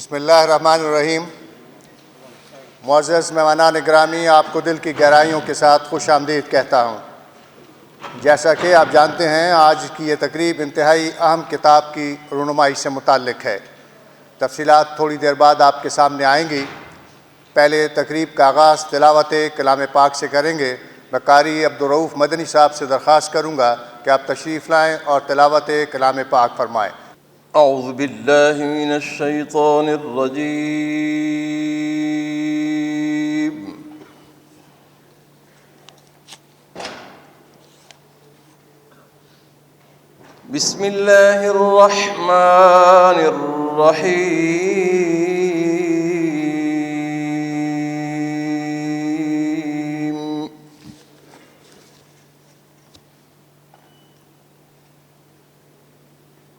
बिस्मिल्लाहिर्रहमानिर्रहीम। मुअज़्ज़ज़ मेहमानान गिरामी, आपको दिल की गहराइयों के साथ खुश आमदीद कहता हूँ। जैसा कि आप जानते हैं, आज की ये तकरीब इंतहाई अहम किताब की रुनुमाई से मुताल्लिक़ है। तफ़सीलात थोड़ी देर बाद आपके सामने आएंगी। पहले तकरीब का आगाज़ तिलावत कलाम पाक से करेंगे। मैं कारी अब्दुर्रऊफ़ मदनी साहब से दरख्वास्त करूँगा कि आप तशरीफ़ लाएँ और तिलावत कलाम पाक फरमाएँ। अऊज़ु बिल्लाहि मिनश शैतानिर रजीम। बिस्मिल्लाहिर रहमानिर रहीम।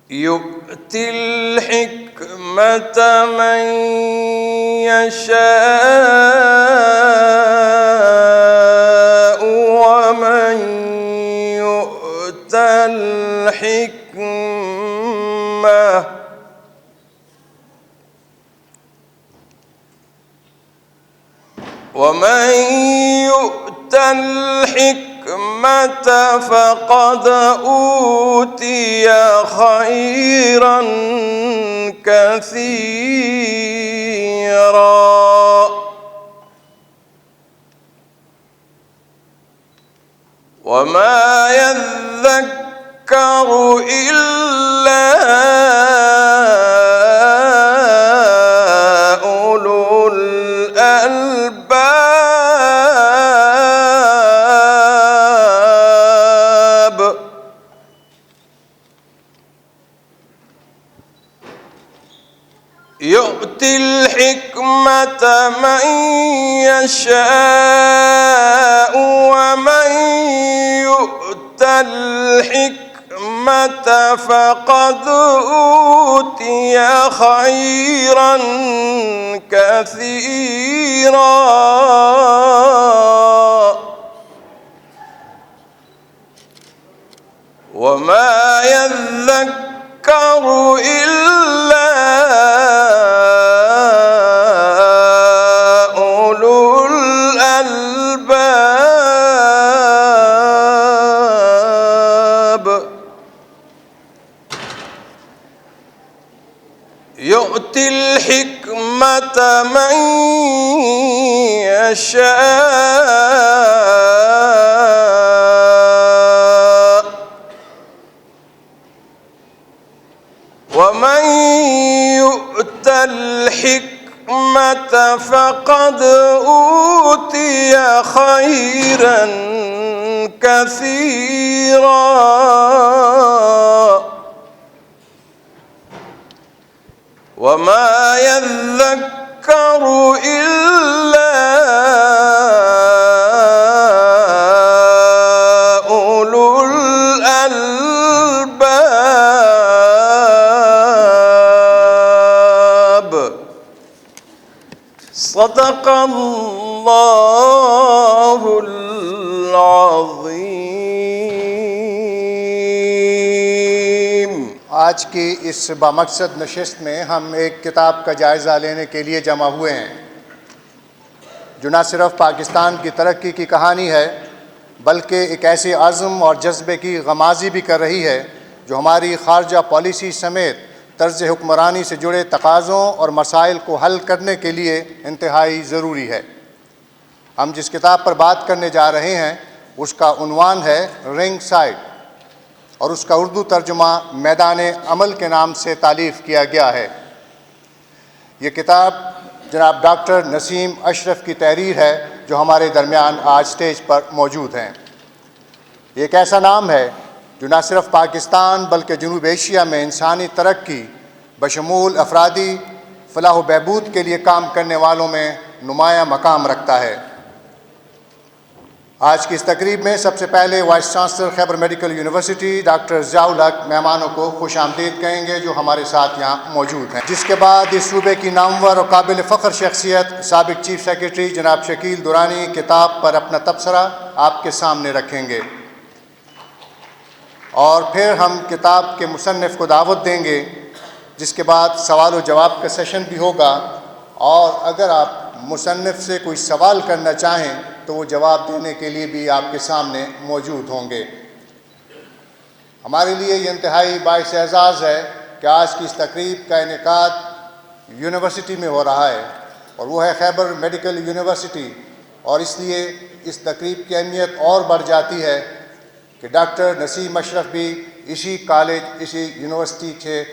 युअतिल हिकमत मन यशाअ व मन युअतल हिकमह वमन युअतल हिकमत फ़क़द ऊतिय खैरन कसीरा वमा यज़्ज़क्करु इल्ला उलुल अल्बाब। युअतिल हिकमत मन यशाअ व मन युअतल हिकमत फ़क़द ऊतिय खैरन कसीरा वमा यज़्ज़क्करु इल्ला उलुल अल्बाब। युअतिल हिकमत मन यशाअ वमन युअतल हिकमत फ़क़द ऊतिय खैरन कसीरा वमा यज़्ज़क्करु इल्ला उलुल अल्बाब। सदक़ल्लाहुल अज़ीम। आज की इस बामकसद नशिस्त में हम एक किताब का जायज़ा लेने के लिए जमा हुए हैं, जो न सिर्फ पाकिस्तान की तरक्की की कहानी है, बल्कि एक ऐसे आज़म और जज्बे की गमाज़ी भी कर रही है जो हमारी ख़ारजा पॉलिसी समेत तर्ज़ हुक्मरानी से जुड़े तकाज़ों और मसाइल को हल करने के लिए इंतहाई ज़रूरी है। हम जिस किताब पर बात करने जा रहे हैं उसका उन्वान है रिंग साइड, और उसका उर्दू तर्जुमा मैदान अमल के नाम से तालीफ़ किया गया है। ये किताब जनाब डॉक्टर नसीम अशरफ की तहरीर है, जो हमारे दरमियान आज स्टेज पर मौजूद हैं। एक ऐसा नाम है जो न सिर्फ पाकिस्तान बल्कि जनूब एशिया में इंसानी तरक्की बशमूल अफरादी फलाह बहबूद के लिए काम करने वालों में नुमाया मकाम रखता है। आज की इस तकरीब में सबसे पहले vice chancellor Khyber medical university doctor Ziaul हक मेहमानों को खुश आमदीद कहेंगे, जो हमारे साथ यहाँ मौजूद हैं। जिसके बाद इस सूबे की नामवर और काबिल फ़ख्र शख्सियत साबिक़ चीफ सेक्रेटरी जनाब शकील दुरानी किताब पर अपना तबसरा आपके सामने रखेंगे, और फिर हम किताब के मुसन्निफ़ को दावत देंगे جس کے بعد سوال و جواب کا سیشن بھی ہوگا، اور اگر آپ مصنف سے کوئی سوال کرنا چاہیں تو وہ جواب دینے کے لیے بھی آپ کے سامنے موجود ہوں گے۔ ہمارے لیے یہ انتہائی باعث اعزاز ہے کہ آج کی اس تقریب کا انعقاد یونیورسٹی میں ہو رہا ہے، اور وہ ہے خیبر میڈیکل یونیورسٹی، اور اس لیے اس تقریب کی اہمیت اور بڑھ جاتی ہے کہ ڈاکٹر نسیم اشرف بھی اسی کالج، اسی یونیورسٹی سے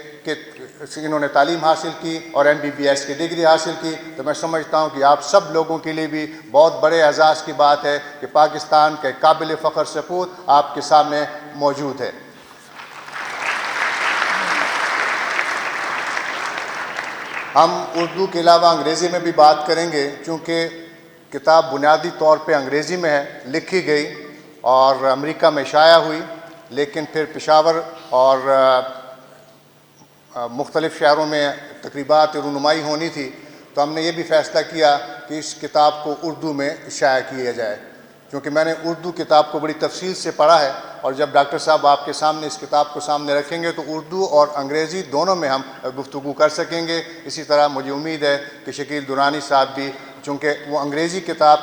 انہوں نے تعلیم حاصل کی اور MBBS کی ڈگری حاصل کی۔ تو میں سمجھتا ہوں کہ آپ سب لوگوں کے لیے بھی بہت بڑے اعزاز کی بات ہے کہ پاکستان کے قابل فخر سپوت آپ کے سامنے موجود ہے۔ ہم اردو کے علاوہ انگریزی میں بھی بات کریں گے، چونکہ کتاب بنیادی طور پہ انگریزی میں ہے، لکھی گئی اور امریکہ میں شائع ہوئی، لیکن پھر پشاور اور مختلف شہروں میں تقریبات رونمائی ہونی تھی، تو ہم نے یہ بھی فیصلہ کیا کہ اس کتاب کو اردو میں شائع کیا جائے، کیونکہ میں نے اردو کتاب کو بڑی تفصیل سے پڑھا ہے، اور جب ڈاکٹر صاحب آپ کے سامنے اس کتاب کو سامنے رکھیں گے تو اردو اور انگریزی دونوں میں ہم گفتگو کر سکیں گے۔ اسی طرح مجھے امید ہے کہ شکیل درانی صاحب بھی، چونکہ وہ انگریزی کتاب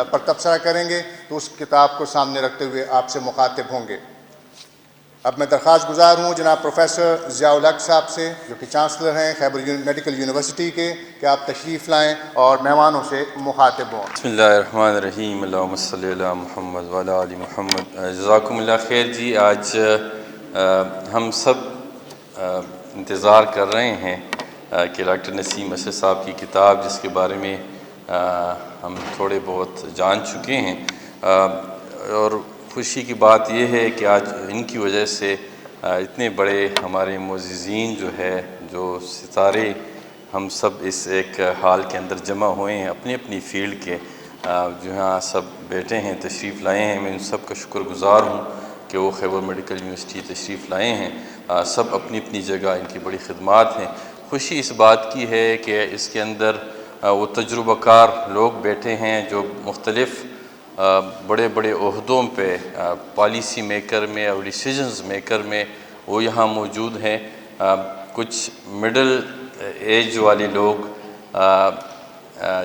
پر تبصرہ کریں گے، تو اس کتاب کو سامنے رکھتے ہوئے آپ سے مخاطب ہوں گے۔ اب میں درخواست گزار ہوں جناب پروفیسر ضیاء الحق صاحب سے، جو کہ چانسلر ہیں خیبر میڈیکل یونیورسٹی کے، کہ آپ تشریف لائیں اور مہمانوں سے مخاطب ہوں۔ بسم اللہ الرحمن الرحیم، اللہم صلی علی محمد وعلی آل محمد۔ جزاکم اللہ خیر جی۔ آج ہم سب انتظار کر رہے ہیں کہ ڈاکٹر نسیم اشرف صاحب کی کتاب، جس کے بارے میں ہم تھوڑے بہت جان چکے ہیں، اور خوشی کی بات یہ ہے کہ آج ان کی وجہ سے اتنے بڑے ہمارے معززین جو ہے، جو ستارے ہم سب اس ایک حال کے اندر جمع ہوئے ہیں، اپنی اپنی فیلڈ کے، جو یہاں سب بیٹھے ہیں، تشریف لائے ہیں۔ میں ان سب کا شکر گزار ہوں کہ وہ خیبر میڈیکل یونیورسٹی تشریف لائے ہیں۔ سب اپنی اپنی جگہ ان کی بڑی خدمات ہیں۔ خوشی اس بات کی ہے کہ اس کے اندر وہ تجربہ کار لوگ بیٹھے ہیں جو مختلف بڑے بڑے عہدوں پہ، پالیسی میکر میں اور ڈیسیجنز میکر میں وہ یہاں موجود ہیں۔ کچھ مڈل ایج والے لوگ،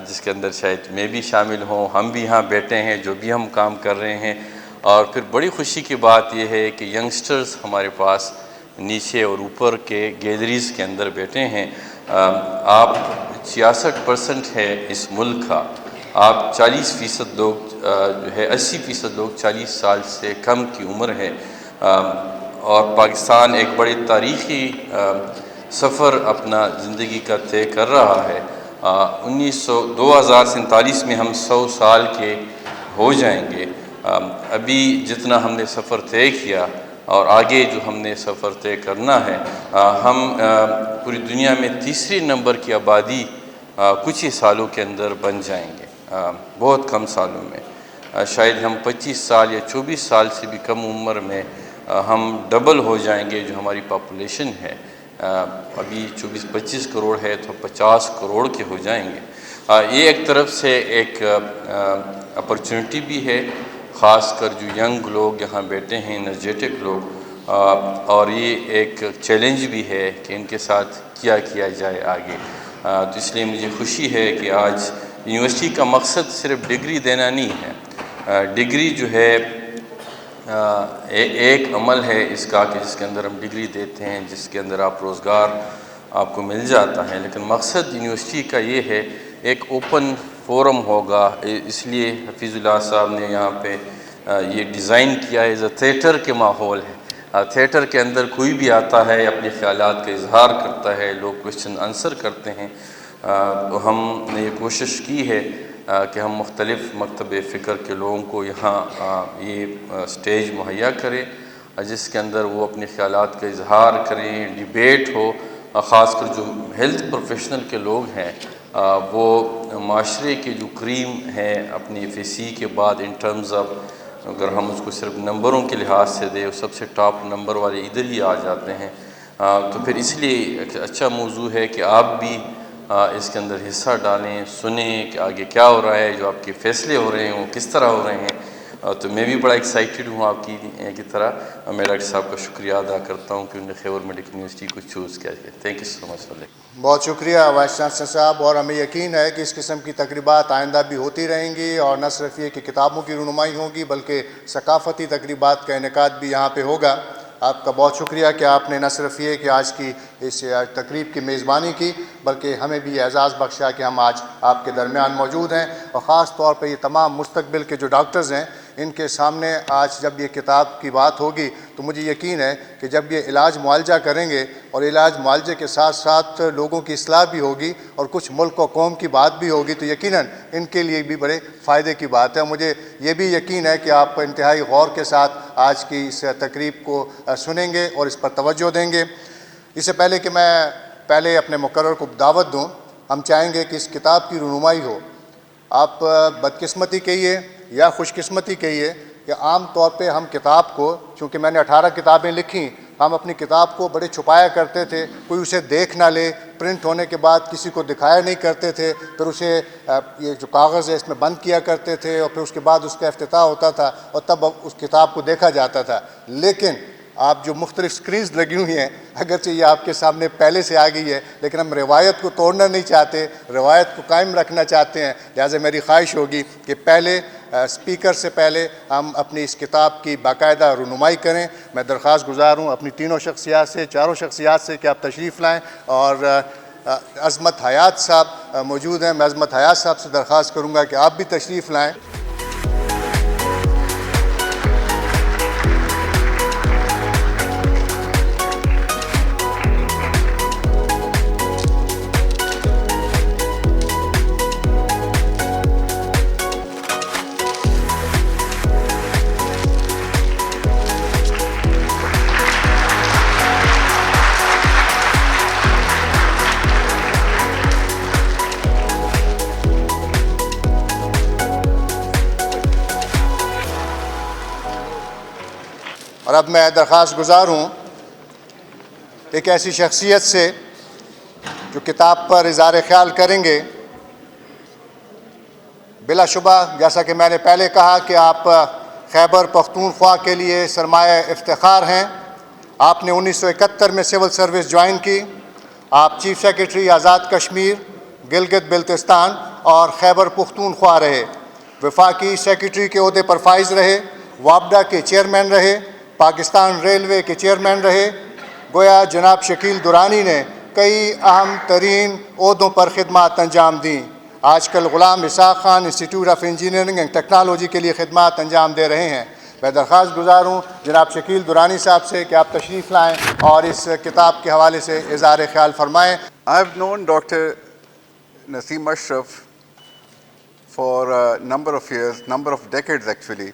جس کے اندر شاید میں بھی شامل ہوں، ہم بھی یہاں بیٹھے ہیں جو بھی ہم کام کر رہے ہیں، اور پھر بڑی خوشی کی بات یہ ہے کہ ینگسٹرز ہمارے پاس نیچے اور اوپر کے گیلریز کے اندر بیٹھے ہیں۔ آپ 66% ہے اس ملک کا، آپ 40% لوگ جو ہے 80% لوگ 40 سال سے کم کی عمر ہے، اور پاکستان ایک بڑے تاریخی سفر اپنا زندگی کا طے کر رہا ہے۔ 2047 میں ہم 100 سال کے ہو جائیں گے۔ ابھی جتنا ہم نے سفر طے کیا اور آگے جو ہم نے سفر طے کرنا ہے، ہم پوری دنیا میں تیسری نمبر کی آبادی کچھ ہی سالوں کے اندر بن جائیں گے، بہت کم سالوں میں۔ شاید ہم 25 سال یا 24 سال سے بھی کم عمر میں ہم ڈبل ہو جائیں گے جو ہماری پاپولیشن ہے۔ ابھی 24-25 کروڑ ہے تو 50 کروڑ کے ہو جائیں گے۔ یہ ایک طرف سے ایک اپرچونٹی بھی ہے، خاص کر جو ینگ لوگ یہاں بیٹھے ہیں، انرجیٹک لوگ، اور یہ ایک چیلنج بھی ہے کہ ان کے ساتھ کیا جائے آگے۔ تو اس لیے مجھے خوشی ہے کہ آج یونیورسٹی کا مقصد صرف ڈگری دینا نہیں ہے۔ ڈگری جو ہے ایک عمل ہے اس کا کہ جس کے اندر ہم ڈگری دیتے ہیں، جس کے اندر آپ روزگار آپ کو مل جاتا ہے، لیکن مقصد یونیورسٹی کا یہ ہے ایک اوپن فورم ہوگا۔ اس لیے حفیظ اللہ صاحب نے یہاں پہ یہ ڈیزائن کیا ہے، تھیٹر کے ماحول ہے۔ تھیٹر کے اندر کوئی بھی آتا ہے، اپنے خیالات کا اظہار کرتا ہے، لوگ کوشچن آنسر کرتے ہیں۔ تو ہم نے یہ کوشش کی ہے کہ ہم مختلف مکتب فکر کے لوگوں کو یہاں یہ سٹیج مہیا کریں، جس کے اندر وہ اپنے خیالات کا اظہار کریں، ڈیبیٹ ہو۔ خاص کر جو ہیلتھ پروفیشنل کے لوگ ہیں، وہ معاشرے کے جو کریم ہیں اپنی FAC کے بعد ان ٹرمز آف، اگر ہم اس کو صرف نمبروں کے لحاظ سے دیں، سب سے ٹاپ نمبر والے ادھر ہی آ جاتے ہیں۔ تو پھر اس لیے ایک اچھا موضوع ہے کہ آپ بھی اس کے اندر حصہ ڈالیں، سنیں کہ آگے کیا ہو رہا ہے، جو آپ کے فیصلے ہو رہے ہیں وہ کس طرح ہو رہے ہیں۔ تو میں بھی بڑا ایکسائٹیڈ ہوں آپ کی طرح. میں ڈاکٹر صاحب کا شکریہ ادا کرتا ہوں کہ انہوں نے خیبر میڈیکل یونیورسٹی کو چوز کیا. Thank you so much for that. بہت شکریہ وائس چانسلر صاحب. اور ہمیں یقین ہے کہ اس قسم کی تقریبات آئندہ بھی ہوتی رہیں گی، اور نہ صرف یہ کہ کتابوں کی رونمائی ہوگی بلکہ ثقافتی تقریبات کا انعقاد بھی یہاں پہ ہوگا. آپ کا بہت شکریہ کہ آپ نے نہ صرف یہ کہ آج کی اس تقریب کی میزبانی کی، بلکہ ہمیں بھی اعزاز بخشا کہ ہم آج آپ کے درمیان موجود ہیں. اور خاص طور پہ یہ تمام مستقبل کے جو ڈاکٹرز ہیں، ان کے سامنے آج جب یہ کتاب کی بات ہوگی تو مجھے یقین ہے کہ جب یہ علاج معالجہ کریں گے اور علاج معالجے کے ساتھ ساتھ لوگوں کی اصلاح بھی ہوگی اور کچھ ملک و قوم کی بات بھی ہوگی، تو یقیناً ان کے لیے بھی بڑے فائدے کی بات ہے. مجھے یہ بھی یقین ہے کہ آپ انتہائی غور کے ساتھ آج کی اس تقریب کو سنیں گے اور اس پر توجہ دیں گے. اس سے پہلے کہ میں پہلے اپنے مقرر کو دعوت دوں، ہم چاہیں گے کہ اس کتاب کی رونمائی ہو. آپ بدقسمتی کہیے یا خوش قسمتی کہیے کہ عام طور پہ ہم کتاب کو، چونکہ میں نے 18 کتابیں لکھیں، ہم اپنی کتاب کو بڑے چھپایا کرتے تھے، کوئی اسے دیکھ نہ لے. پرنٹ ہونے کے بعد کسی کو دکھایا نہیں کرتے تھے، پھر اسے یہ جو کاغذ ہے اس میں بند کیا کرتے تھے، اور پھر اس کے بعد اس کا افتتاح ہوتا تھا اور تب اس کتاب کو دیکھا جاتا تھا. لیکن آپ جو مختلف سکرینز لگی ہوئی ہیں، اگرچہ یہ آپ کے سامنے پہلے سے آ گئی ہے، لیکن ہم روایت کو توڑنا نہیں چاہتے، روایت کو قائم رکھنا چاہتے ہیں. لہٰذا میری خواہش ہوگی کہ پہلے اسپیکر سے پہلے ہم اپنی اس کتاب کی باقاعدہ رونمائی کریں. میں درخواست گزار ہوں اپنی تینوں شخصیات سے، چاروں شخصیات سے کہ آپ تشریف لائیں. اور عظمت حیات صاحب موجود ہیں، میں عظمت حیات صاحب سے درخواست کروں گا کہ آپ بھی تشریف لائیں. اور اب میں درخواست گزار ہوں ایک ایسی شخصیت سے جو کتاب پر اظہار خیال کریں گے. بلا شبہ جیسا کہ میں نے پہلے کہا کہ آپ خیبر پختونخوا کے لیے سرمایہ افتخار ہیں. آپ نے 1971 میں سول سروس جوائن کی. آپ چیف سیکرٹری آزاد کشمیر، گلگت بلتستان اور خیبر پختونخوا رہے. وفاقی سیکرٹری کے عہدے پر فائز رہے. وابڈا کے چیئرمین رہے. پاکستان ریلوے کے چیئرمین رہے. گویا جناب شکیل درانی نے کئی اہم ترین عہدوں پر خدمات انجام دیں. آج کل Ghulam Ishaq Khan institute of engineering and technology کے لیے خدمات انجام دے رہے ہیں. میں درخواست گزار ہوں جناب شکیل درانی صاحب سے کہ آپ تشریف لائیں اور اس کتاب کے حوالے سے اظہار خیال فرمائیں. I have known Dr. Nasim Ashraf for a number of years, number of decades actually,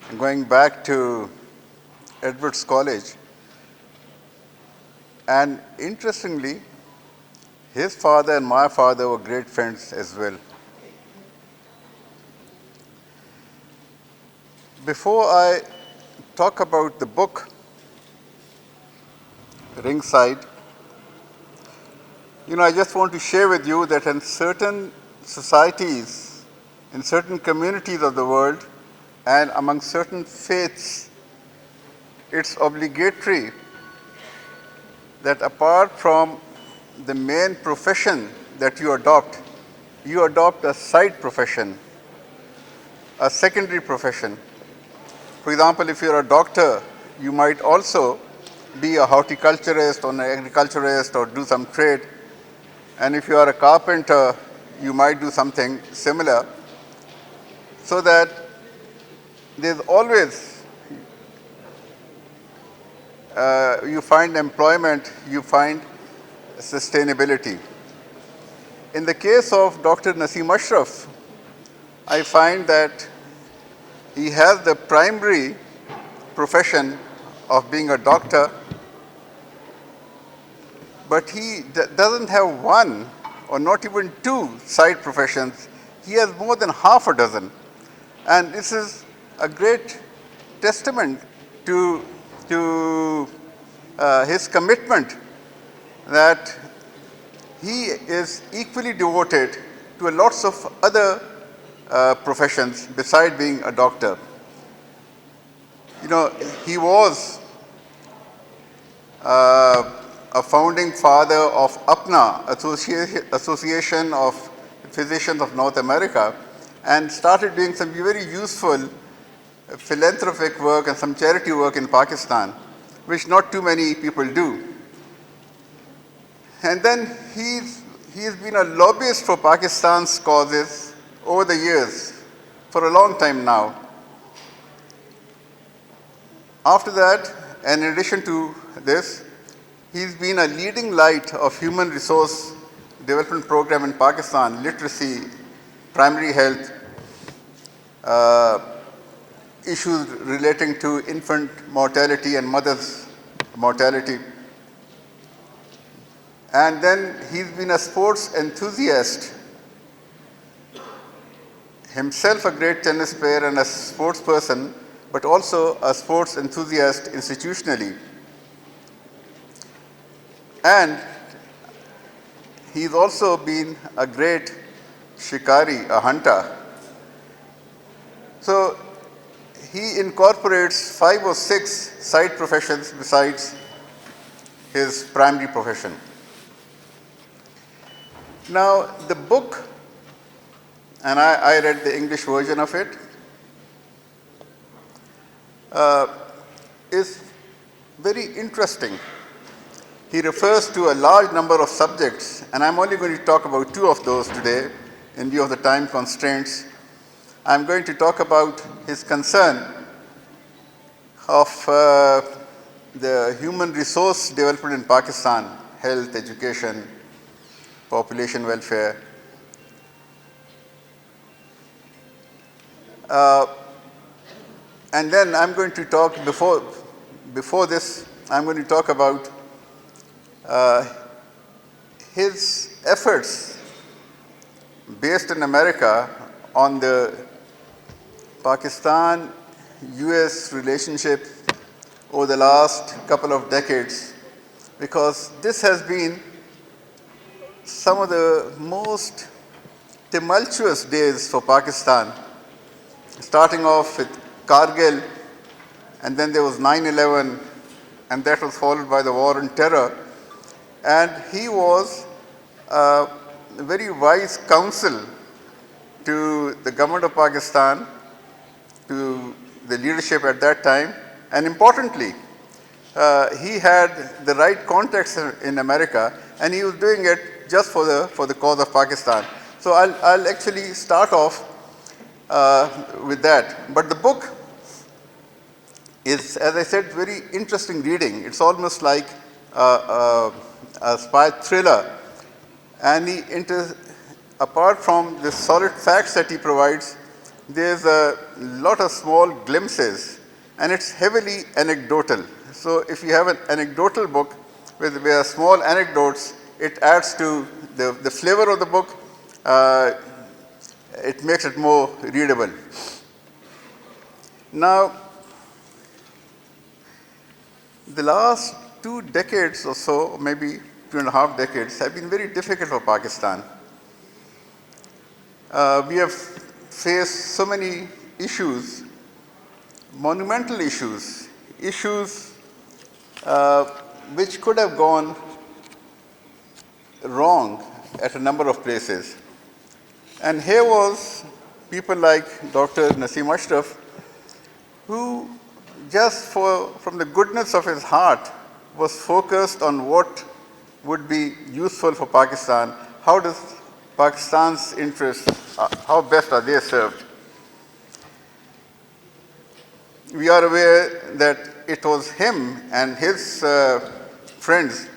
going back to Edwards College. And interestingly, his father and my father were great friends as well. Before I talk about the book, Ringside, I just want to share with you that in certain societies, in certain communities of the world, and among certain faiths, it's obligatory that apart from the main profession that you adopt a side profession, a secondary profession. For example, if you're a doctor, you might also be a horticulturist or an agriculturist or do some trade. And if you are a carpenter, you might do something similar, so that there's always, you find employment, you find sustainability. In the case of Dr. Nasim Ashraf, I find that he has the primary profession of being a doctor, but he doesn't have one or not even two side professions. He has more than half a dozen. And this is a great testament to his commitment, that he is equally devoted to lots of other professions beside being a doctor. You know, he was a founding father of APNA, Association of Physicians of North America, and started doing some very useful philanthropic work and some charity work in Pakistan, which not too many people do. And then he's been a lobbyist for Pakistan's causes over the years, for a long time now. After that, and in addition to this, he's been a leading light of human resource development program in Pakistan, literacy, primary health, issues relating to infant mortality and mother's mortality. And then he's been a sports enthusiast, himself a great tennis player and a sports person, but also a sports enthusiast institutionally. And he's also been a great shikari, a hunter. So he incorporates 5 or 6 side professions besides his primary profession. Now, the book, and I read the English version of it, is very interesting. He refers to a large number of subjects, and I'm only going to talk about 2 of those today in view of the time constraints. I'm going to talk about his concern of the human resource development in Pakistan, health, education, population welfare. And then I'm going to talk, before this, I'm going to talk about his efforts based in America on the Pakistan-US relationship over the last couple of decades, because this has been some of the most tumultuous days for Pakistan, starting off with Kargil, and then there was 9/11, and that was followed by the war on terror. And he was a very wise counsel to the government of Pakistan, to the leadership at that time, and importantly, he had the right contacts in America, and he was doing it just for the cause of Pakistan. So I'll actually start off with that. But the book is, as I said, very interesting reading. It's almost like a spy thriller. And apart from the solid facts that he provides, there's a lot of small glimpses, and it's heavily anecdotal. So if you have an anecdotal book with small anecdotes, it adds to the flavor of the book. It makes it more readable. Now, the last 2 decades or so, maybe 2.5 decades, have been very difficult for Pakistan. We have faced so many issues, monumental issues, which could have gone wrong at a number of places. And here was people like Dr.Nasim Ashraf, who just from the goodness of his heart was focused on what would be useful for Pakistan. How does Pakistan's interests, how best are they served? We are aware that it was him and his friends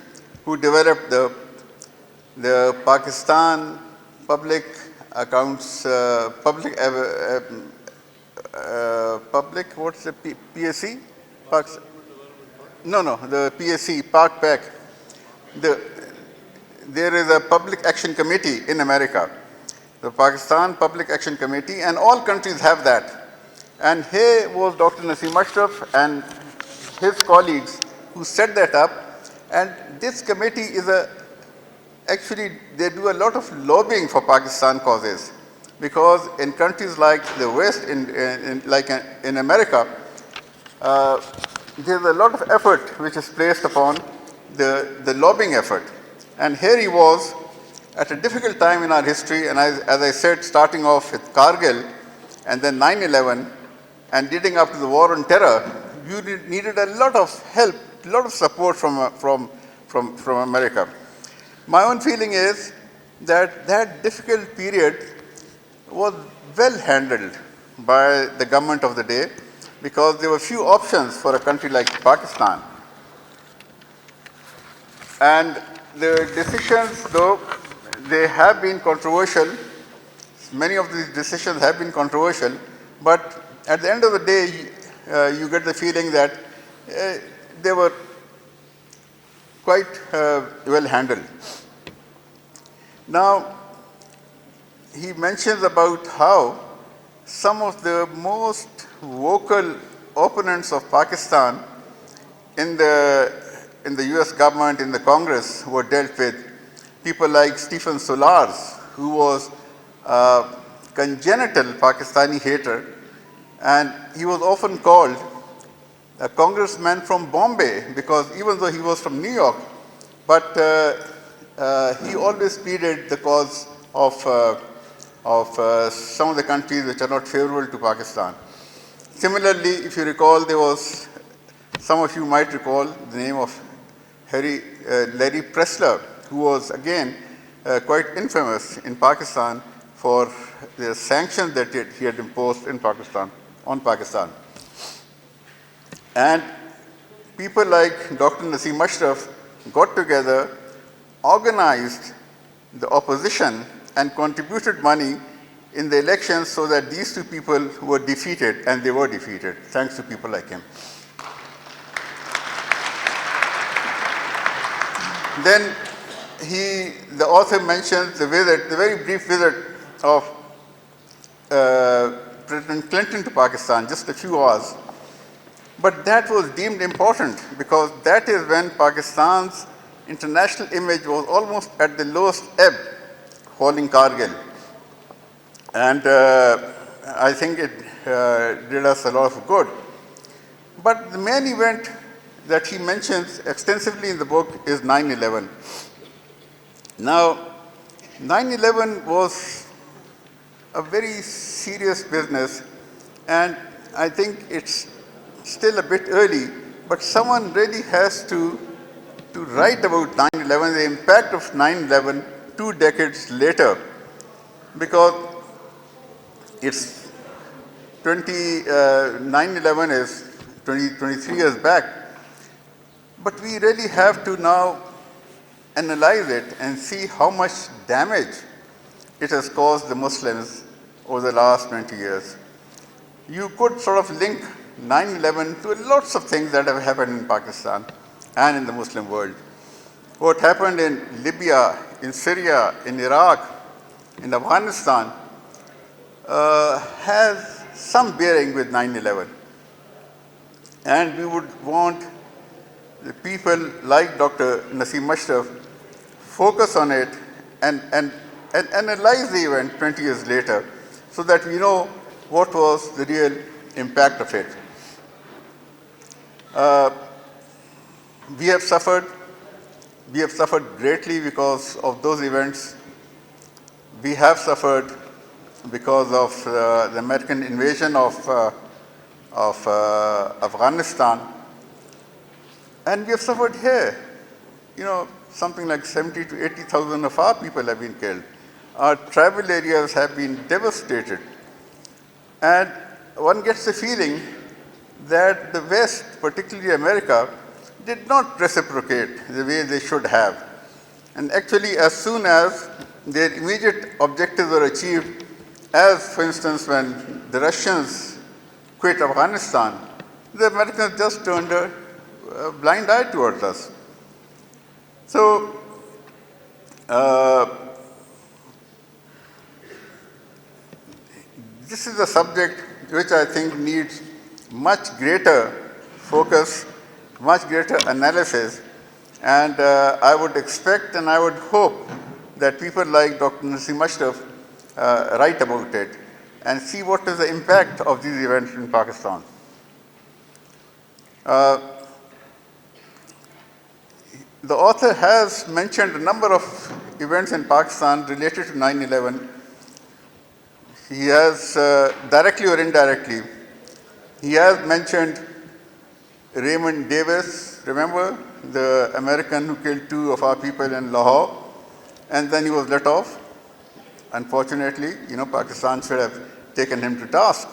who developed the Pakistan Public Accounts, what's the PSC? The PSC, PAC. There is a Public Action Committee in America, the Pakistan Public Action Committee, and all countries have that. And here was Dr. Nasim Ashraf and his colleagues who set that up. And this committee is actually, they do a lot of lobbying for Pakistan causes. because in countries like the West, in America, there's a lot of effort which is placed upon the lobbying effort. And here he was at a difficult time in our history, and as I said, starting off with Kargil and then 9/11 and leading up to the war on terror, you needed a lot of help, a lot of support from America. My own feeling is that that difficult period was well handled by the government of the day, because there were few options for a country like Pakistan. And the decisions, though they have been controversial, many of these decisions have been controversial, but at the end of the day, you get the feeling that they were quite well handled. Now, he mentions about how some of the most vocal opponents of Pakistan in the US government, in the Congress, were dealt with. People like Stephen Solars, who was a congenital Pakistani hater, and he was often called a congressman from Bombay, because even though he was from New York, but he always pleaded the cause of some of the countries which are not favorable to Pakistan. Similarly, if you recall, there was, some of you might recall the name of Larry Pressler, who was again quite infamous in Pakistan for the sanctions that he had imposed in Pakistan, on Pakistan. And people like Dr. Nasim Ashraf got together, organized the opposition, and contributed money in the elections so that these two people were defeated, and they were defeated, thanks to people like him. Then the author mentions the very brief visit of President Clinton to Pakistan, just a few hours. But that was deemed important, because that is when Pakistan's international image was almost at the lowest ebb, following Kargil. And I think it did us a lot of good. But the main event that he mentions extensively in the book is 9/11. Now, 9/11 was a very serious business, and I think it's still a bit early, but someone really has to write about 9/11, the impact of 9/11 2 decades later, because it's 9/11 is 23 years back, but we really have to now analyze it and see how much damage it has caused the Muslims over the last 20 years. You could sort of link 9/11 to lots of things that have happened in Pakistan and in the Muslim world. What happened in Libya, in Syria, in Iraq, in Afghanistan has some bearing with 9/11. And we would want the people like Dr. Nasim Ashraf focus on it and analyze the event 20 years later, so that we know what was the real impact of it. We have suffered greatly because of those events. We have suffered because of the American invasion of Afghanistan, and we have suffered here. You know, something like 70 to 80,000 of our people have been killed. Our tribal areas have been devastated, and one gets the feeling that the West, particularly America, did not reciprocate the way they should have. And actually, as soon as their immediate objectives were achieved, as for instance when the Russians quit Afghanistan, the Americans just turned a blind eye towards us. So, this is a subject which I think needs much greater focus, much greater analysis, and I would expect and I would hope that people like Dr. Nasim Ashraf write about it and see what is the impact of these events in Pakistan. The author has mentioned a number of events in Pakistan related to 9/11. He has, directly or indirectly, he has mentioned Raymond Davis, remember, the American who killed 2 of our people in Lahore, and then he was let off. Unfortunately, Pakistan should have taken him to task,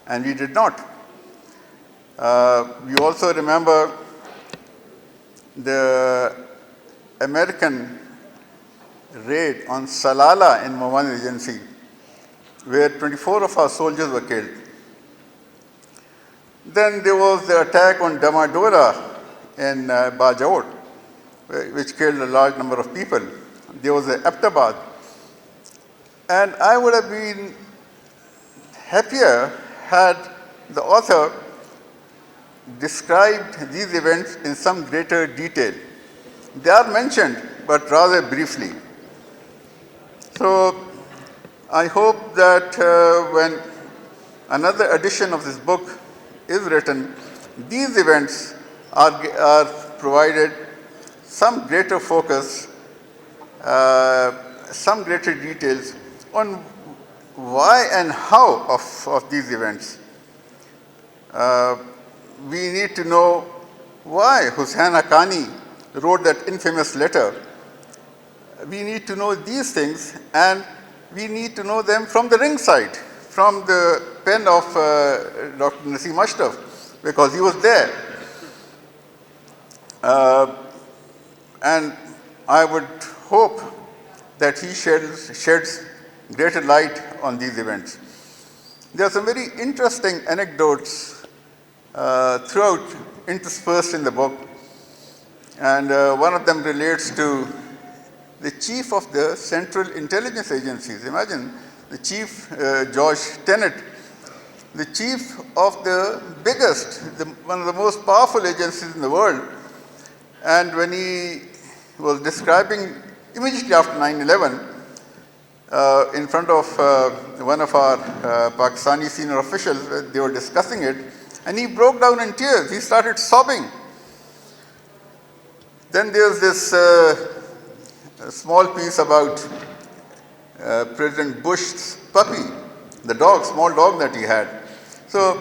and we did not. We also remember the American raid on Salala in Mohan Agency, where 24 of our soldiers were killed. Then there was the attack on Damadora in Bajaur, which killed a large number of people. There was the Aptabad. And I would have been happier had the author described these events in some greater detail. They are mentioned, but rather briefly. So I hope that when another edition of this book is written, these events are provided some greater focus, some greater details on why and how of these events. We need to know why Hussain Haqqani wrote that infamous letter. We need to know these things, and we need to know them from the ringside, from the pen of Dr.Nasim Ashraf, because he was there. And I would hope that he sheds greater light on these events. There are some very interesting anecdotes throughout, interspersed in the book, and one of them relates to the chief of the Central Intelligence Agencies. Imagine the chief, George Tenet, the chief of the biggest, one of the most powerful agencies in the world. And when he was describing immediately after 9/11, in front of one of our Pakistani senior officials, they were discussing it, and he broke down in tears. He started sobbing. Then there's this small piece about President Bush's puppy, the dog, small dog that he had. So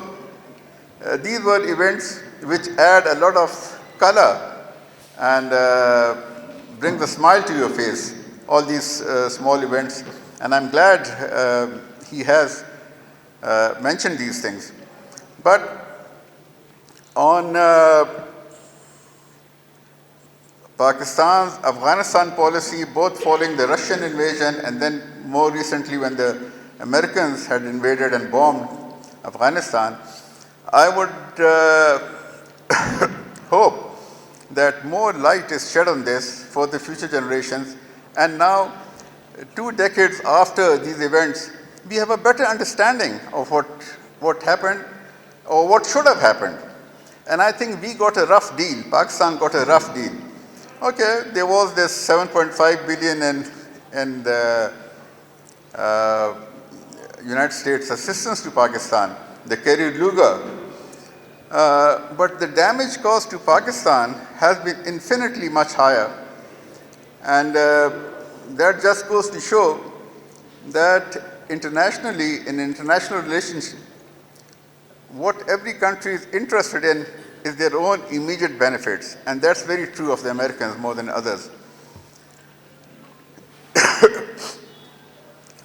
these were events which add a lot of color and bring the smile to your face, all these small events. And I'm glad he has mentioned these things. But on Pakistan's Afghanistan policy, both following the Russian invasion and then more recently when the Americans had invaded and bombed Afghanistan, I would hope that more light is shed on this for the future generations. And now, 2 decades after these events, we have a better understanding of what happened or what should have happened. And I think we got a rough deal. Pakistan got a rough deal. Okay, there was this 7.5 billion in the United States assistance to Pakistan, the Kerry Lugar. But the damage caused to Pakistan has been infinitely much higher. And that just goes to show that internationally, in international relations, what every country is interested in is their own immediate benefits. And that's very true of the Americans more than others.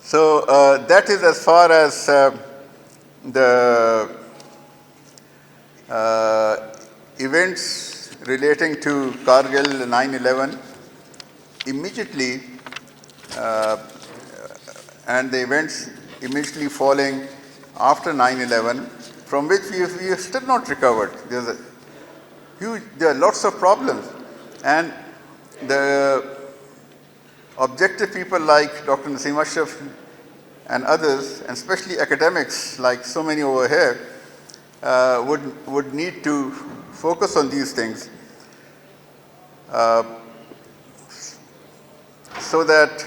So that is as far as the events relating to Kargil 9/11 immediately and the events immediately following after 9/11, from which we have still not recovered. There are lots of problems, and the objective people like Dr. Nasim Ashraf and others, and especially academics like so many over here, would need to focus on these things so that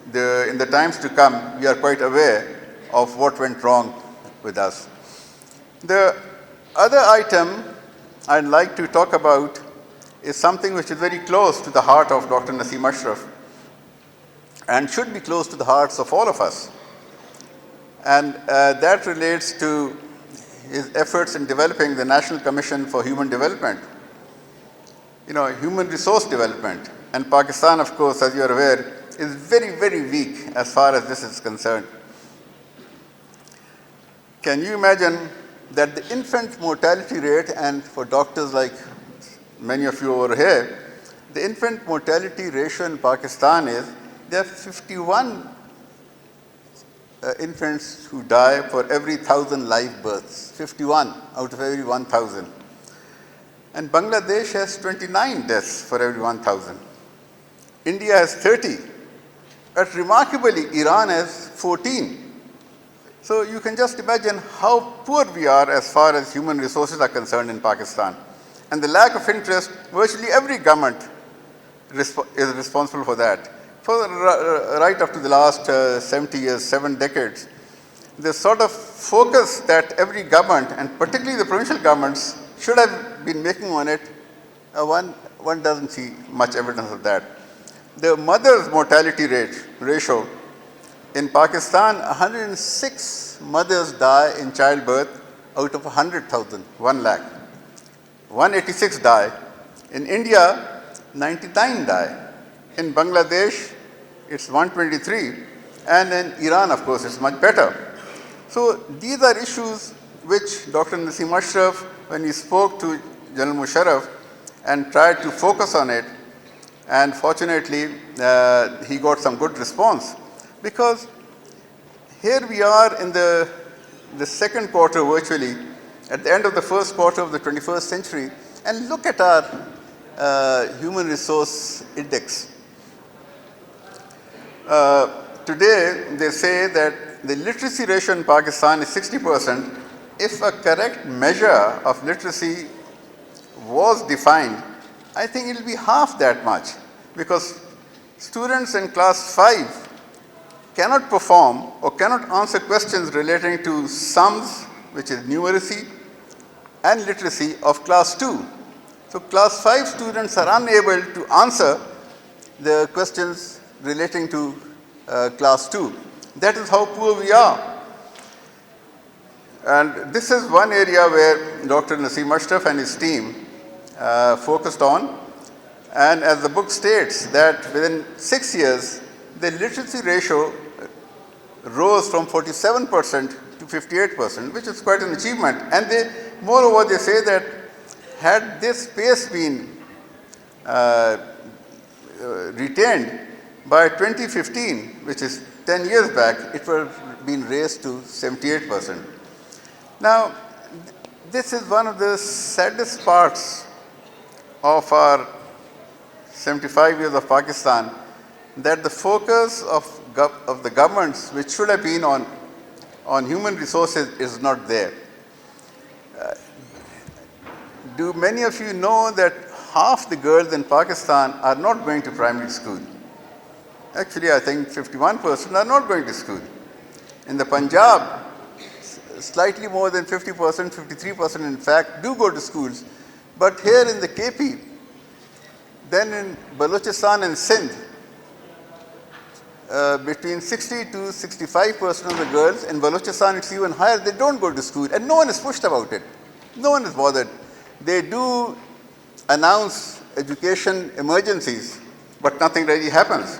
in the times to come, we are quite aware of what went wrong with us. The other item I'd like to talk about is something which is very close to the heart of Dr. Nasim Ashraf and should be close to the hearts of all of us. And that relates to his efforts in developing the National Commission for Human Development, human resource development. And Pakistan, of course, as you are aware, is very, very weak as far as this is concerned. Can you imagine that the infant mortality rate, and for doctors like many of you over here, the infant mortality ratio in Pakistan is there are 51 infants who die for every 1,000 live births, 51 out of every 1,000. And Bangladesh has 29 deaths for every 1,000. India has 30. But remarkably, Iran has 14. So you can just imagine how poor we are as far as human resources are concerned in Pakistan. And the lack of interest, virtually every government is responsible for that. For right up to the last 70 years, 7 decades, the sort of focus that every government, and particularly the provincial governments, should have been making on it, one doesn't see much evidence of that. The mother's mortality ratio in Pakistan, 106 mothers die in childbirth out of 100,000, 1 lakh. 186 die. In India, 99 die. In Bangladesh, it's 123. And in Iran, of course, it's much better. So these are issues which Dr. Nasim Ashraf, when he spoke to General Musharraf and tried to focus on it, and fortunately, he got some good response. Because here we are in the second quarter virtually, at the end of the first quarter of the 21st century, and look at our human resource index. Today, they say that the literacy ratio in Pakistan is 60%. If a correct measure of literacy was defined, I think it will be half that much, because students in class 5 cannot perform or cannot answer questions relating to sums, which is numeracy, and literacy of class 2. So class 5 students are unable to answer the questions relating to class 2. That is how poor we are. And this is one area where Dr. Nasim Ashraf and his team focused on. And as the book states, that within 6 years, the literacy ratio rose from 47% to 58%, which is quite an achievement. And moreover, they say that had this pace been retained by 2015, which is 10 years back, it would have been raised to 78%. Now, this is one of the saddest parts of our 75 years of Pakistan, that the focus of the governments, which should have been on human resources, is not there. Do many of you know that half the girls in Pakistan are not going to primary school? Actually, I think 51% are not going to school. In the Punjab, slightly more than 50%, 53% in fact, do go to schools. But here in the KP, then in Balochistan and Sindh, between 60 to 65% of the girls, in Balochistan it's even higher, they don't go to school, and no one is pushed about it. No one is bothered. They do announce education emergencies, but nothing really happens.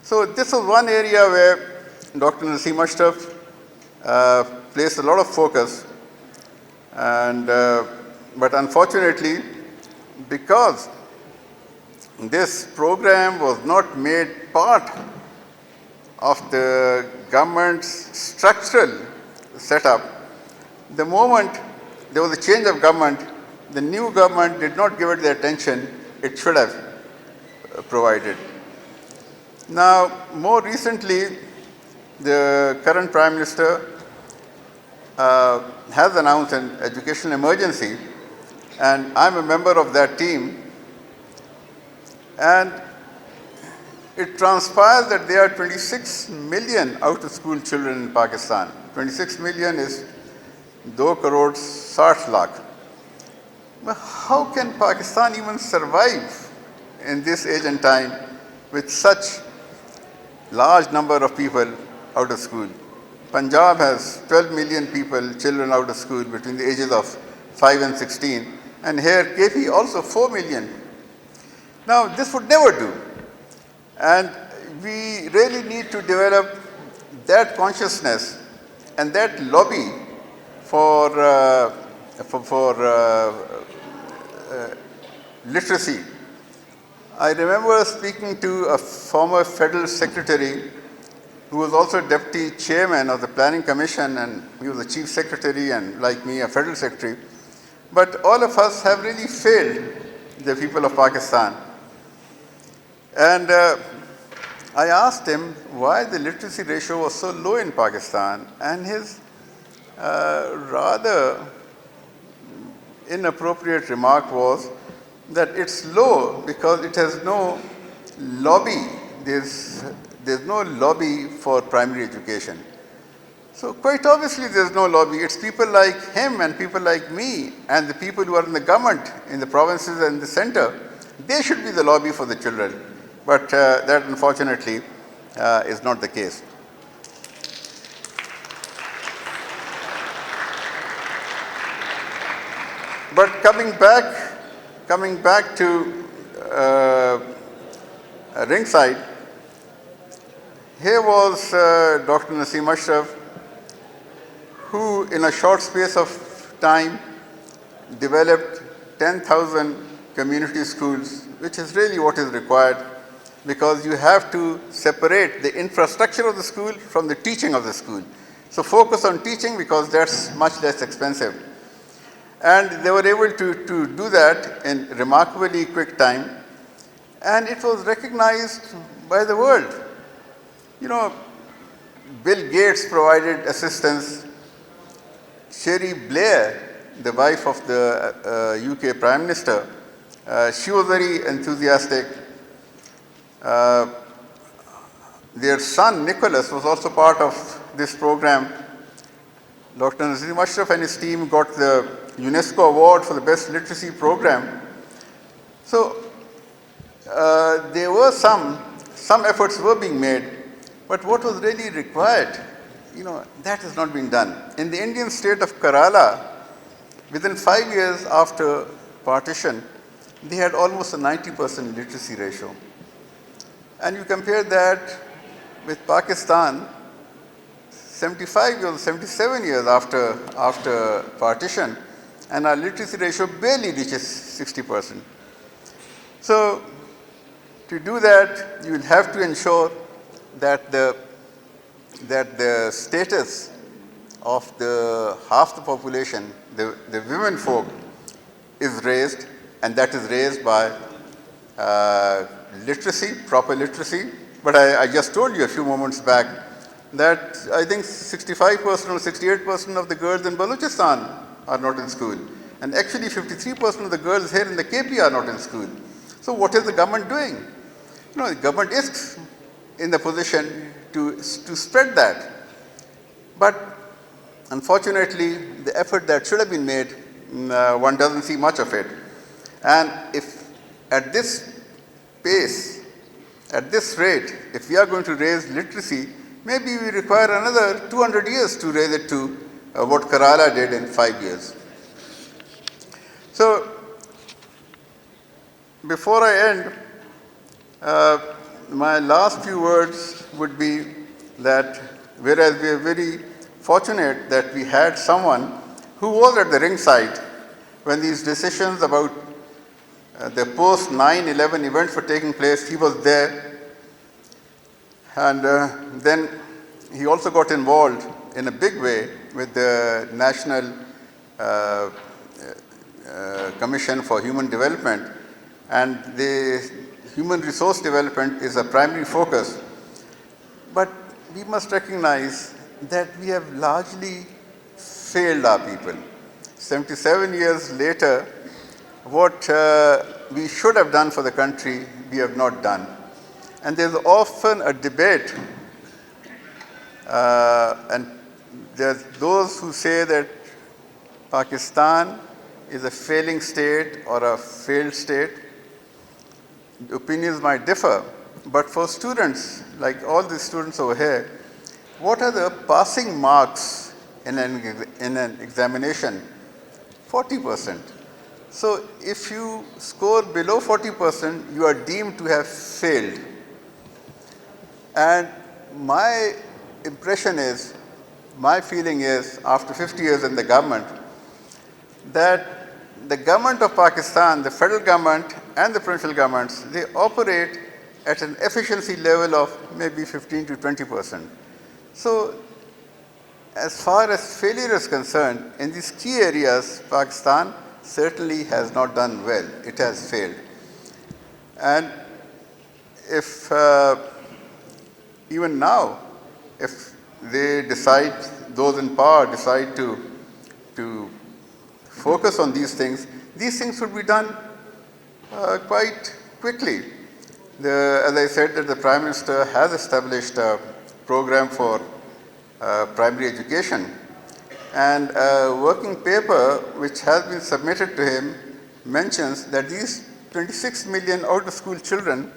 So this was one area where Dr. Nasim Ashraf placed a lot of focus, and but unfortunately, because this program was not made part of the government's structural setup, the moment there was a change of government, the new government did not give it the attention it should have provided. Now, more recently, the current Prime Minister has announced an education emergency, and I'm a member of that team. And it transpires that there are 26 million out-of-school children in Pakistan. 26 million is 2 crore 60 lakh. But how can Pakistan even survive in this age and time with such large number of people out of school? Punjab has 12 million people, children out of school between the ages of 5 and 16, and here KP also 4 million. Now this would never do, and we really need to develop that consciousness and that lobby for literacy. I remember speaking to a former federal secretary who was also deputy chairman of the planning commission, and he was the chief secretary and, like me, a federal secretary. But all of us have really failed the people of Pakistan. And I asked him why the literacy ratio was so low in Pakistan, and his rather inappropriate remark was that it's low because it has no lobby. There's no lobby for primary education. So quite obviously there's no lobby. It's people like him and people like me and the people who are in the government, in the provinces and the center, they should be the lobby for the children. But that unfortunately is not the case. But coming back to ringside, here was Dr. Nasim Ashraf, who in a short space of time developed 10,000 community schools, which is really what is required, because you have to separate the infrastructure of the school from the teaching of the school. So focus on teaching because that's much less expensive. And they were able to do that in remarkably quick time, and it was recognized by the world. You know, Bill Gates provided assistance. Cherie Blair, the wife of the UK Prime Minister, she was very enthusiastic. Their son, Nicholas, was also part of this program. Dr. Nasim Ashraf and his team got the UNESCO award for the best literacy program. So there were some efforts were being made, but what was really required, that has not been done. In the Indian state of Kerala, within 5 years after partition, they had almost a 90% literacy ratio. And you compare that with Pakistan, 77 years after partition, and our literacy ratio barely reaches 60%. So to do that, you will have to ensure that the status of the half the population, the women folk, is raised, and that is raised by literacy, proper literacy. But I just told you a few moments back that I think 65% or 68% of the girls in Balochistan are not in school. And actually 53% of the girls here in the KP are not in school. So what is the government doing? The government is in the position to spread that. But unfortunately, the effort that should have been made, one doesn't see much of it. And if at this pace, at this rate, if we are going to raise literacy, maybe we require another 200 years to raise it to what Kerala did in 5 years. So, before I end, my last few words would be that whereas we are very fortunate that we had someone who was at the ringside when these decisions about the post 9/11 events were taking place, he was there. And then he also got involved in a big way with the National Commission for Human Development, and the human resource development is a primary focus. But we must recognize that we have largely failed our people. 77 years later, what we should have done for the country, we have not done. And there's often a debate, and there's those who say that Pakistan is a failing state or a failed state. The opinions might differ, but for students, like all the students over here, what are the passing marks in an examination? 40%. So if you score below 40%, you are deemed to have failed. And my impression is, my feeling is, after 50 years in the government, that the government of Pakistan, the federal government and the provincial governments, they operate at an efficiency level of maybe 15 to 20%. So as far as failure is concerned, in these key areas, Pakistan certainly has not done well. It has failed. And if even now, if they decide, those in power decide to focus on these things should be done quite quickly. As I said, that the Prime Minister has established a program for primary education, and a working paper which has been submitted to him mentions that these 26 million out-of-school children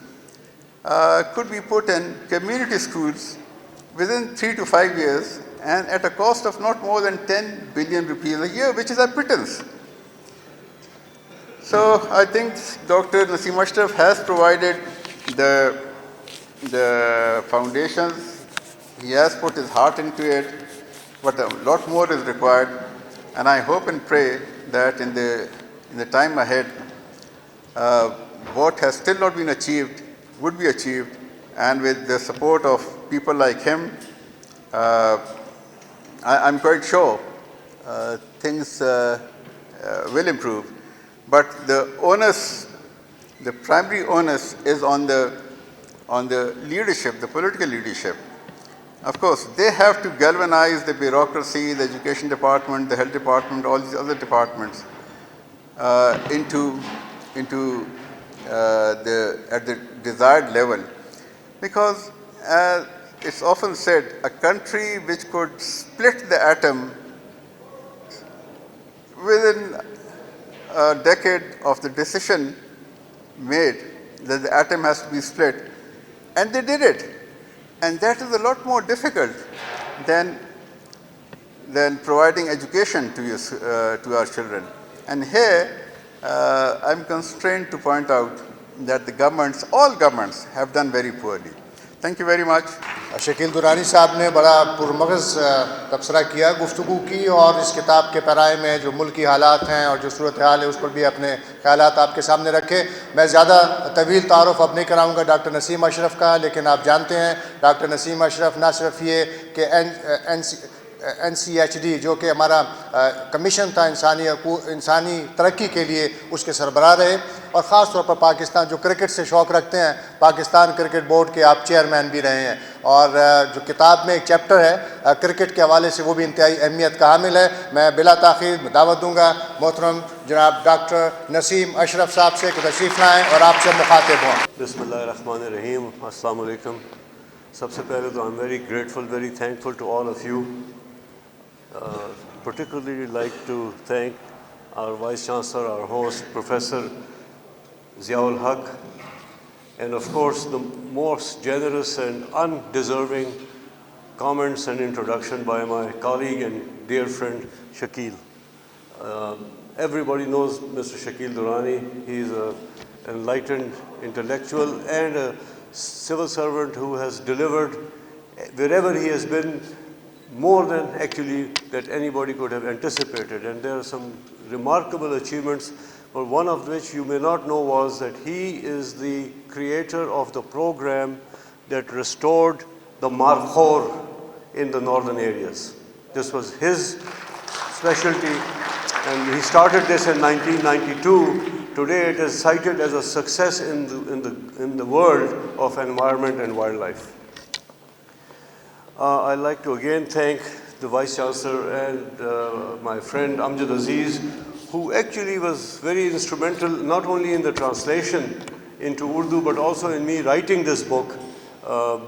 could be put in community schools within 3 to 5 years and at a cost of not more than 10 billion rupees a year, which is a pittance. So I think Dr. Nasim Ashraf has provided the foundations. He has put his heart into it, but a lot more is required. And I hope and pray that in the time ahead, what has still not been achieved would be achieved, and with the support of people like him, I'm quite sure things will improve. But the onus, the primary onus is on the leadership, the political leadership. Of course, they have to galvanize the bureaucracy, the education department, the health department, all these other departments into at the desired level. Because as it's often said, a country which could split the atom within a decade of the decision made that the atom has to be split, and they did it. And that is a lot more difficult than providing education to our children. And here, I'm constrained to point out that the governments, all governments, have done very poorly. Thank you very much. Shakeel Durrani साहब ने बड़ा पुरमगज़ तबसरा किया, गुफ्तगू की, और इस किताब के पैराए में जो मुल्की हालात हैं और जो सूरत हाल है उस पर भी अपने ख्यालात आपके सामने रखे। मैं ज़्यादा तवील तारुफ अब नहीं कराऊँगा डॉक्टर नसीम अशरफ का, लेकिन आप जानते हैं डॉक्टर नसीम अशरफ ना सिर्फ ये कि NCHD जो कि हमारा कमीशन था इंसानी तरक्की के लिए, उसके सरबराह रहे, और ख़ास तौर पर पाकिस्तान जो क्रिकेट से शौक़ रखते हैं, पाकिस्तान क्रिकेट बोर्ड के आप चेयरमैन भी रहे हैं, और जो किताब में एक चैप्टर है क्रिकेट के हवाले से वो भी इंतहाई अहमियत का हामिल है। मैं बिला ताख़ीर दावत दूँगा मोहतरम जनाब डॉक्टर नसीम अशरफ साहब से कि तशरीफ़ लाएँ और आपसे मुखातिब हों। बिस्मिल्लाहिर्रहमानिर्रहीम, अस्सलाम वालेकुम। सबसे पहले तो I am very grateful, very thankful to all of you. Particularly like to thank our Vice Chancellor, our host, Professor Ziaul Haq, and of course the most generous and undeserving comments and introduction by my colleague and dear friend Shakil. Everybody knows Mr. Shakil Durrani. He is an enlightened intellectual and a civil servant who has delivered wherever he has been more than actually that anybody could have anticipated. And there are some remarkable achievements, but one of which you may not know was that he is the creator of the program that restored the Markhor in the northern areas. This was his specialty, and he started this in 1992. Today it is cited as a success in the world of environment and wildlife. I'd like to again thank the Vice Chancellor and my friend Amjad Aziz, who actually was very instrumental not only in the translation into Urdu, but also in me writing this book,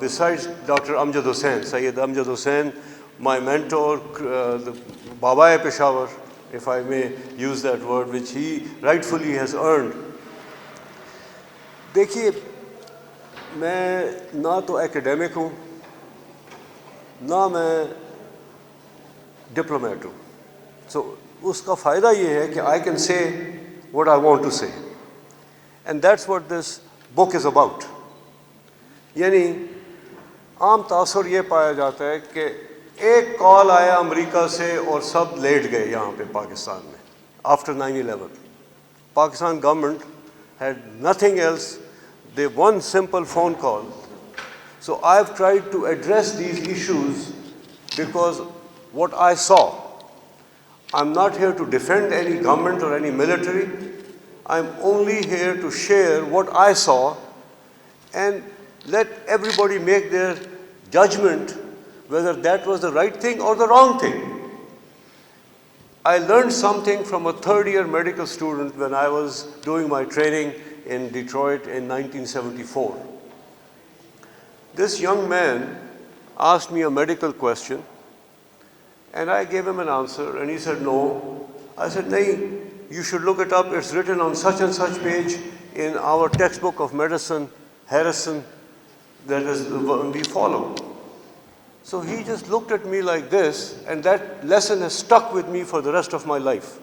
besides Dr. Amjad Hussain, Sayyid Amjad Hussain, my mentor, the Baba-e Peshawar, if I may use that word, which he rightfully has earned. देखिए, मैं ना तो academic हूँ, ना मैं diplomat हूँ. So उसका फ़ायदा ये है कि I can say what I want to say. And that's what this book is about. यानी आम तासुर ये पाया जाता है कि एक कॉल आया अमेरिका से और सब लेट गए यहाँ पे पाकिस्तान में after 9/11. Pakistan government had nothing else. They one simple phone call. So I've tried to address these issues because what I saw. I'm not here to defend any government or any military. I'm only here to share what I saw and let everybody make their judgment whether that was the right thing or the wrong thing. I learned something from a third-year medical student when I was doing my training in Detroit in 1974. This young man asked me a medical question, and I gave him an answer, and he said, no. I said, nahi, you should look it up. It's written on such and such page in our textbook of medicine, Harrison, that is the one we follow. So he just looked at me like this, and that lesson has stuck with me for the rest of my life.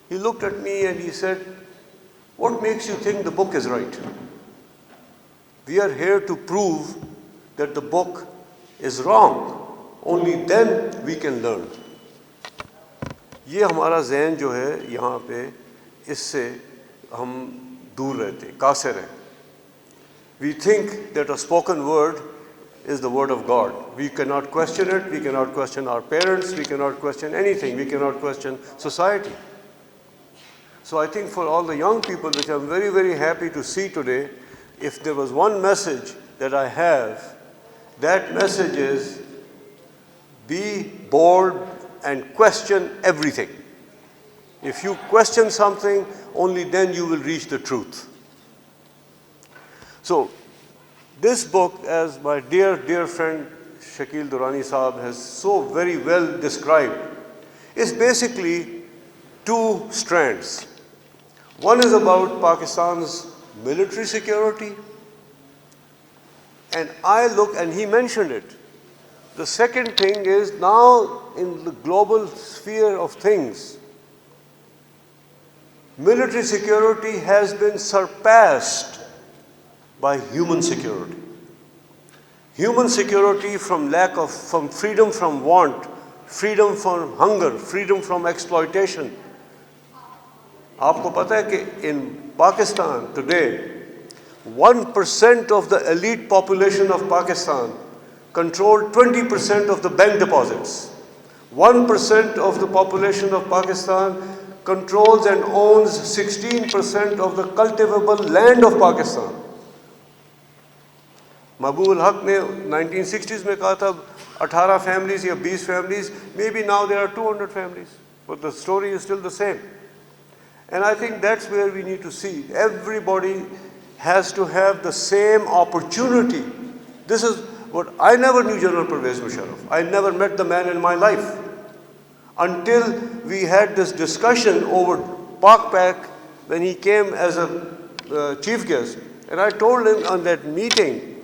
He looked at me and he said, what makes you think the book is right? We are here to prove that the book is wrong. Only then we can learn. ये हमारा ज़हन जो है यहाँ पे इससे हम दूर रहते, कासिर हैं. We think that a spoken word is the word of God. We cannot question it. We cannot question our parents. We cannot question anything. We cannot question society. So I think for all the young people, which I'm very, very happy to see today, if there was one message that I have, that message is be bold and question everything. If you question something, only then you will reach the truth. So this book, as my dear, dear friend Shakil Durrani Saab has so very well described, is basically two strands. One is about Pakistan's military security, and I look, and he mentioned it. The second thing is now in the global sphere of things, military security has been surpassed by human security. Human security from freedom from want, freedom from hunger, freedom from exploitation. आपको पता है कि in Pakistan today, 1% of the elite population of Pakistan control 20% of the bank deposits. 1% of the population of Pakistan controls and owns 16% of the cultivable land of Pakistan. Mahbub al-Haq ने 1960s में कहा था 18 families या 20 families, maybe now there are 200 families, but the story is still the same. And I think that's where we need to see. Everybody has to have the same opportunity. This is what I never knew General Pervez Musharraf. I never met the man in my life until we had this discussion over Pak when he came as a chief guest. And I told him on that meeting,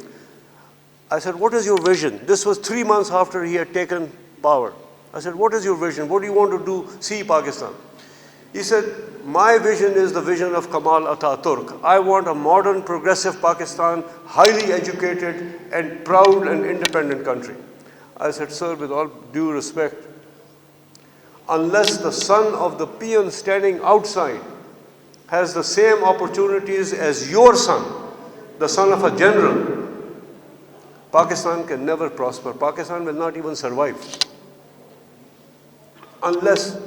I said, what is your vision? This was 3 months after he had taken power. I said, what is your vision? What do you want to do, see Pakistan? He said, my vision is the vision of Kamal Ataturk. I want a modern, progressive Pakistan, highly educated and proud and independent country. I said, sir, with all due respect, unless the son of the peon standing outside has the same opportunities as your son, the son of a general, Pakistan can never prosper. Pakistan will not even survive unless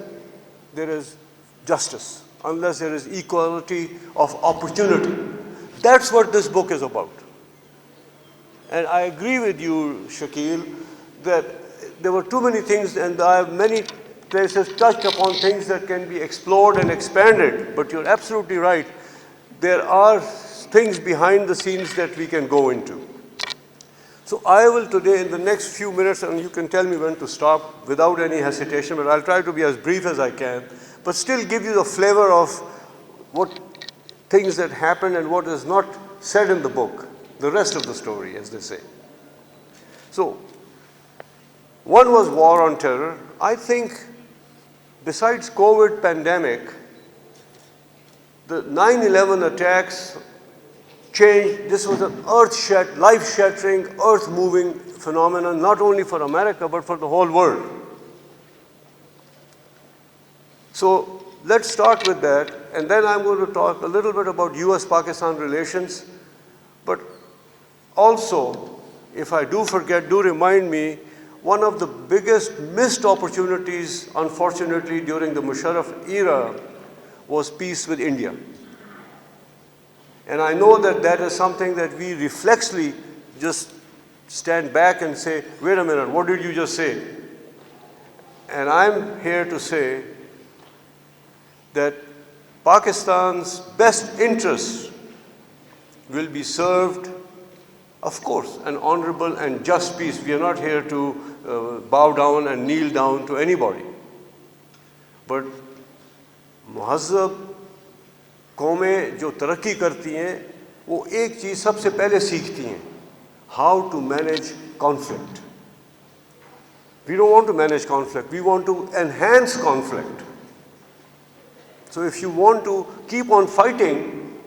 there is justice, unless there is equality of opportunity. That's what this book is about. And I agree with you, Shakil, that there were too many things, and I have many places touched upon things that can be explored and expanded. But you're absolutely right. There are things behind the scenes that we can go into. So I will today, in the next few minutes, and you can tell me when to stop without any hesitation, but I'll try to be as brief as I can, but still give you the flavor of what things that happened and what is not said in the book, the rest of the story, as they say. So, one was war on terror. I think besides COVID pandemic, the 9/11 attacks changed. This was an life-shattering, earth-moving phenomenon, not only for America, but for the whole world. So let's start with that, and then I'm going to talk a little bit about US-Pakistan relations, but also, if I do forget, do remind me, one of the biggest missed opportunities, unfortunately, during the Musharraf era was peace with India. And I know that that is something that we reflexly just stand back and say, wait a minute, what did you just say? And I'm here to say that Pakistan's best interests will be served, of course, an honorable and just peace. We are not here to bow down and kneel down to anybody. But muhazzab कौमें जो तरक्की करती हैं वो एक चीज़ सबसे पहले सीखती हैं, how to manage conflict. We don't want to manage conflict, we want to enhance conflict. So if you want to keep on fighting,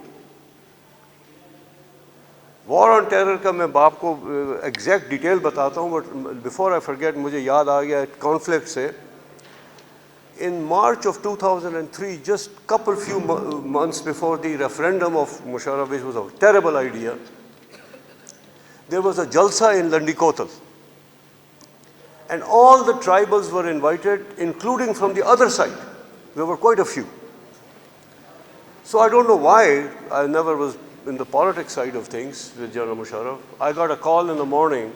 war on terror का मैं बाप को exact detail बताता हूँ, but before I forget, मुझे याद आ गया conflict से. In March of 2003, just few months before the referendum of Musharraf, which was a terrible idea, there was a jalsa in Landikotal. And all the tribals were invited, including from the other side. There were quite a few. So I don't know why, I never was in the politics side of things with General Musharraf. I got a call in the morning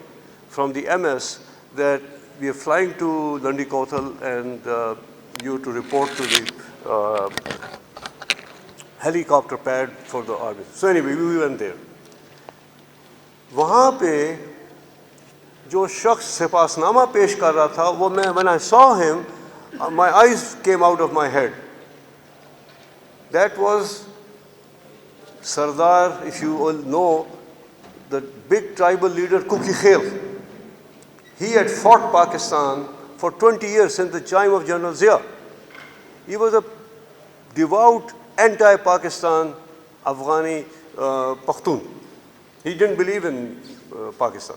from the MS that we are flying to Landikotal and you to report to the helicopter pad for the army. So anyway, we went there. वहाँ पे जो शख्स सिपासनामा पेश कर रहा था, वो मैं, when I saw him, my eyes came out of my head. That was Sardar, if you all know, the big tribal leader Kuki Khel. He had fought Pakistan for 20 years since the time of General Zia. He was a devout anti-Pakistan Afghani Pakhtun. He didn't believe in Pakistan.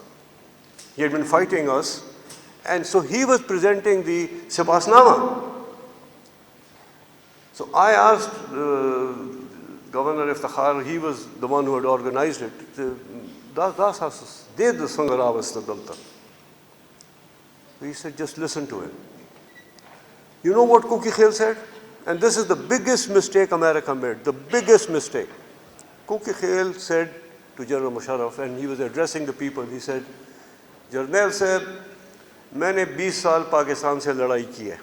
He had been fighting us, and so he was presenting the Sibasnama. So I asked Governor Iftikhar, he was the one who had organized it, he said, just listen to him. You know what Kuki Khel said? And this is the biggest mistake America made, the biggest mistake. Kuki Khel said to General Musharraf, and he was addressing the people, he said, Jarnail sahab, मैंने 20 साल पाकिस्तान से लड़ाई की है.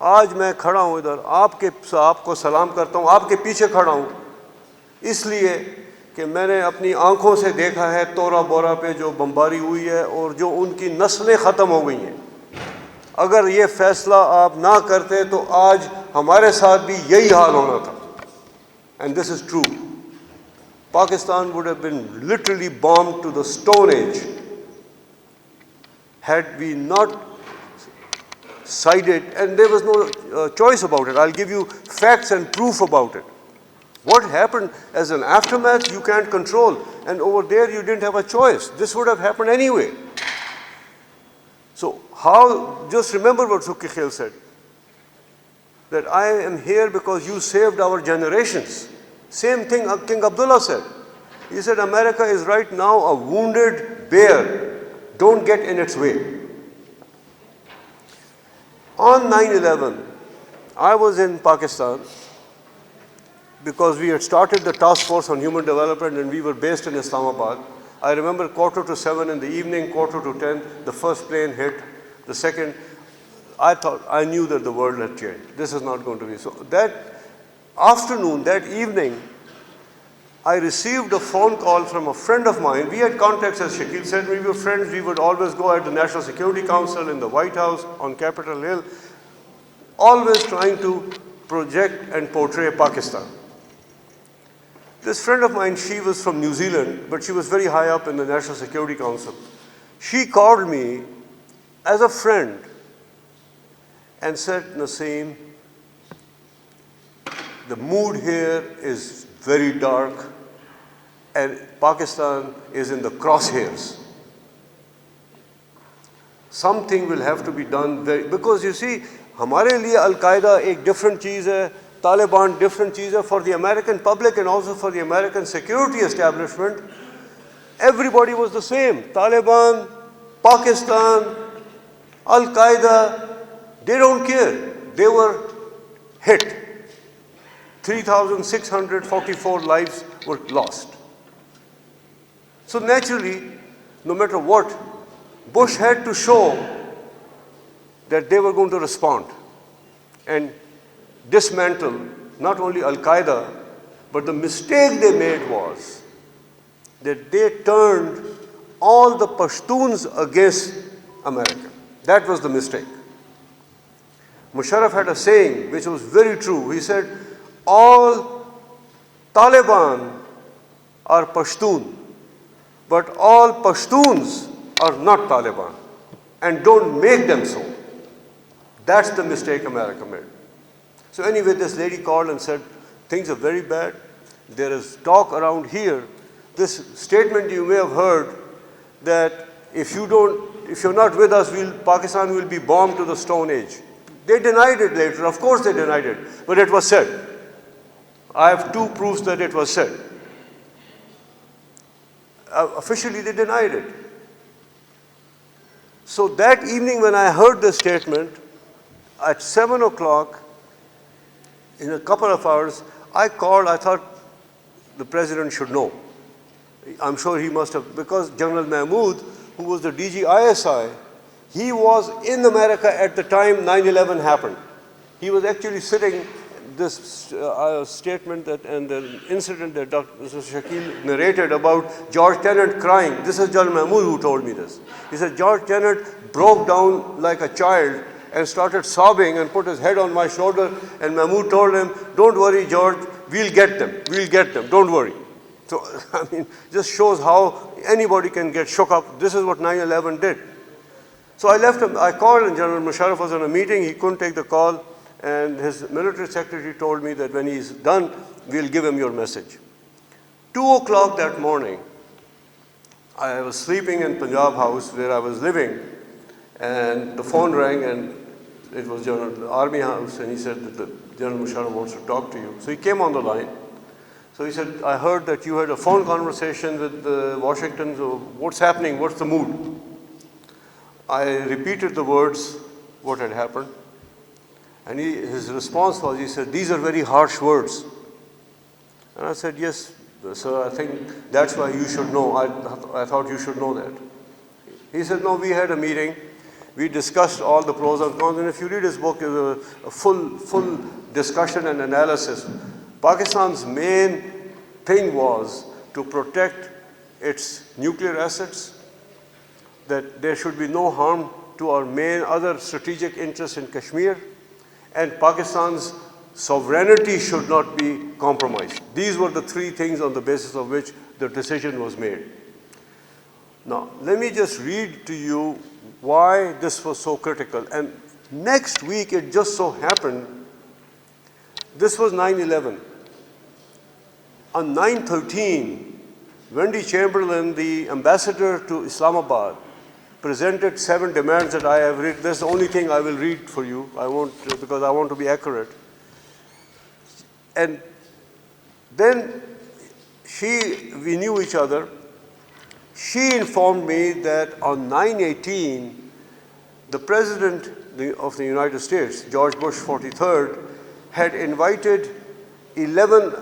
आज मैं खड़ा हूँ इधर, आपको सलाम करता हूँ, आपके पीछे खड़ा हूँ, इसलिए कि मैंने अपनी आंखों से देखा है तोरा बोरा पे जो बमबारी हुई है और जो उनकी नस्लें ख़त्म हो गई हैं. अगर ये फैसला आप ना करते तो आज हमारे साथ भी यही हाल होना था. And this is true. Pakistan would have been literally bombed to the Stone Age had we not sided, and there was no choice about it. I'll give you facts and proof about it. What happened as an aftermath, you can't control. And over there, you didn't have a choice. This would have happened anyway. So how, just remember what Kuki Khel said, that I am here because you saved our generations. Same thing King Abdullah said. He said, America is right now a wounded bear. Don't get in its way. On 9/11, I was in Pakistan because we had started the task force on human development and we were based in Islamabad. I remember 7:15 in the evening, 10:15, the first plane hit. The second, I knew that the world had changed. This is not going to be. So that afternoon, that evening, I received a phone call from a friend of mine. We had contacts, as Shakil said, we were friends. We would always go at the National Security Council, in the White House, on Capitol Hill, always trying to project and portray Pakistan. This friend of mine, she was from New Zealand, but she was very high up in the National Security Council. She called me as a friend and said, Nasim, the mood here is very dark and Pakistan is in the crosshairs. Something will have to be done because you see, हमारे लिए Al-Qaeda एक different चीज़ है, Taliban different चीज़ है. For the American public and also for the American security establishment, everybody was the same. Taliban, Pakistan, Al-Qaeda, they don't care. They were hit. 3,644 lives were lost. So naturally, no matter what, Bush had to show that they were going to respond and dismantle not only Al-Qaeda, but the mistake they made was that they turned all the Pashtuns against America. That was the mistake. Musharraf had a saying which was very true. He said, all Taliban are Pashtun, but all Pashtuns are not Taliban, and don't make them so. That's the mistake America made. So anyway, this lady called and said, things are very bad. There is talk around here. This statement you may have heard that if you're not with us, Pakistan will be bombed to the Stone Age. They denied it later. Of course they denied it, but it was said. I have two proofs that it was said. Officially they denied it. So that evening when I heard the statement, at 7 o'clock, in a couple of hours, I called. I thought the president should know. I'm sure he must have, because General Mahmood, who was the DG ISI, he was in America at the time 9/11 happened. He was actually sitting, this statement that, and the incident that Dr. Shakil narrated about George Tenet crying. This is General Mahmood who told me this. He said, George Tenet broke down like a child and started sobbing and put his head on my shoulder, and Mahmood told him, don't worry, George, we'll get them, don't worry. So, I mean, just shows how anybody can get shook up. This is what 9/11 did. So I left him, I called, and General Musharraf was on a meeting, he couldn't take the call, and his military secretary told me that when he's done, we'll give him your message. 2 o'clock that morning, I was sleeping in Punjab House where I was living, and the phone rang, and it was the Army House, and he said that the General Musharraf wants to talk to you. So he came on the line. So he said, I heard that you had a phone conversation with Washington, so what's happening, what's the mood? I repeated the words, what had happened. And his response was, he said, these are very harsh words. And I said, yes, sir, I think that's why you should know. I thought you should know that. He said, no, we had a meeting. We discussed all the pros and cons. And if you read his book, there's a full discussion and analysis. Pakistan's main thing was to protect its nuclear assets, that there should be no harm to our main other strategic interests in Kashmir, and Pakistan's sovereignty should not be compromised. These were the three things on the basis of which the decision was made. Now, let me just read to you why this was so critical. And next week, it just so happened, this was 9/11. On 9/13, Wendy Chamberlain, the ambassador to Islamabad, presented 7 demands that I have read. That's the only thing I will read for you. I won't, because I want to be accurate. And then we knew each other. She informed me that on 9/18, the President of the United States, George Bush 43rd, had invited 11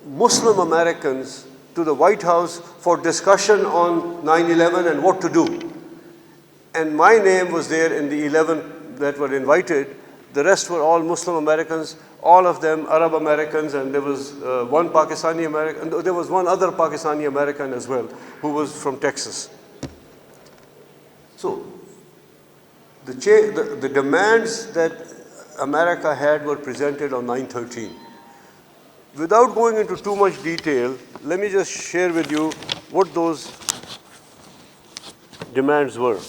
Muslim Americans to the White House for discussion on 9/11 and what to do. And my name was there in the 11 that were invited, The rest were all Muslim Americans, all of them Arab Americans, and there was one Pakistani American, and there was one other Pakistani American as well, who was from Texas. So the demands that America had were presented on 9/13. Without going into too much detail, let me just share with you what those demands were.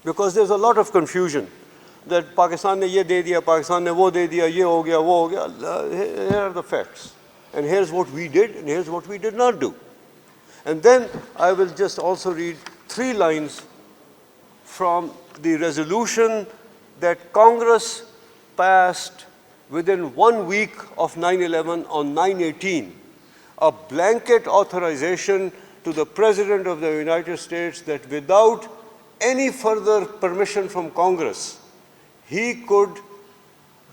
Because there's a lot of confusion that Pakistan ne ye de diya, Pakistan ne wo de diya, ye ho gaya, wo ho gaya. Here are the facts. And here's what we did, and here's what we did not do. And then I will just also read 3 lines from the resolution that Congress passed within 1 week of 9/11 on 9/18, a blanket authorization to the President of the United States that without any further permission from Congress, he could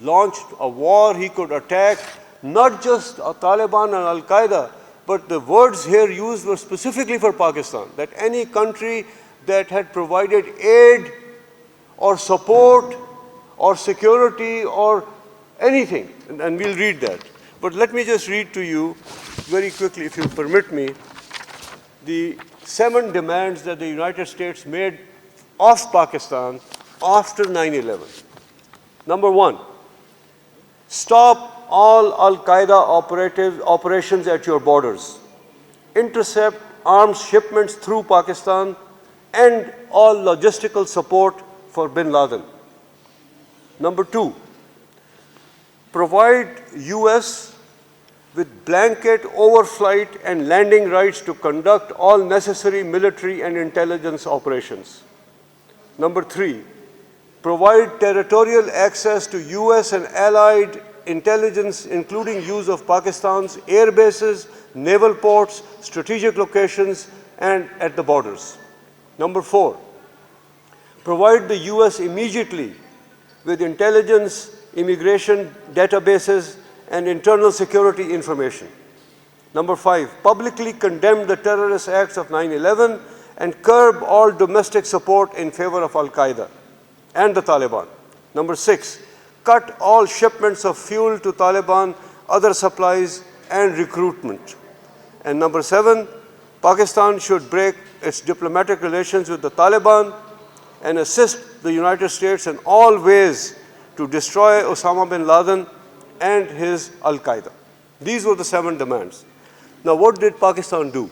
launch a war, he could attack not just Taliban and Al-Qaeda, but the words here used were specifically for Pakistan, that any country that had provided aid or support or security or anything, and we'll read that. But let me just read to you very quickly, if you permit me, the 7 demands that the United States made of Pakistan after 9/11. Number 1, stop all Al-Qaeda operations at your borders. Intercept arms shipments through Pakistan and all logistical support for bin Laden. Number 2, provide US with blanket overflight and landing rights to conduct all necessary military and intelligence operations. Number 3, provide territorial access to US and allied intelligence, including use of Pakistan's air bases, naval ports, strategic locations, and at the borders. Number 4, provide the US immediately with intelligence, immigration databases, and internal security information. Number 5, publicly condemn the terrorist acts of 9/11 and curb all domestic support in favor of Al-Qaeda and the Taliban. Number 6, cut all shipments of fuel to Taliban, other supplies, and recruitment. And number 7, Pakistan should break its diplomatic relations with the Taliban and assist the United States in all ways to destroy Osama bin Laden and his Al-Qaeda. These were the 7 demands. Now, what did Pakistan do?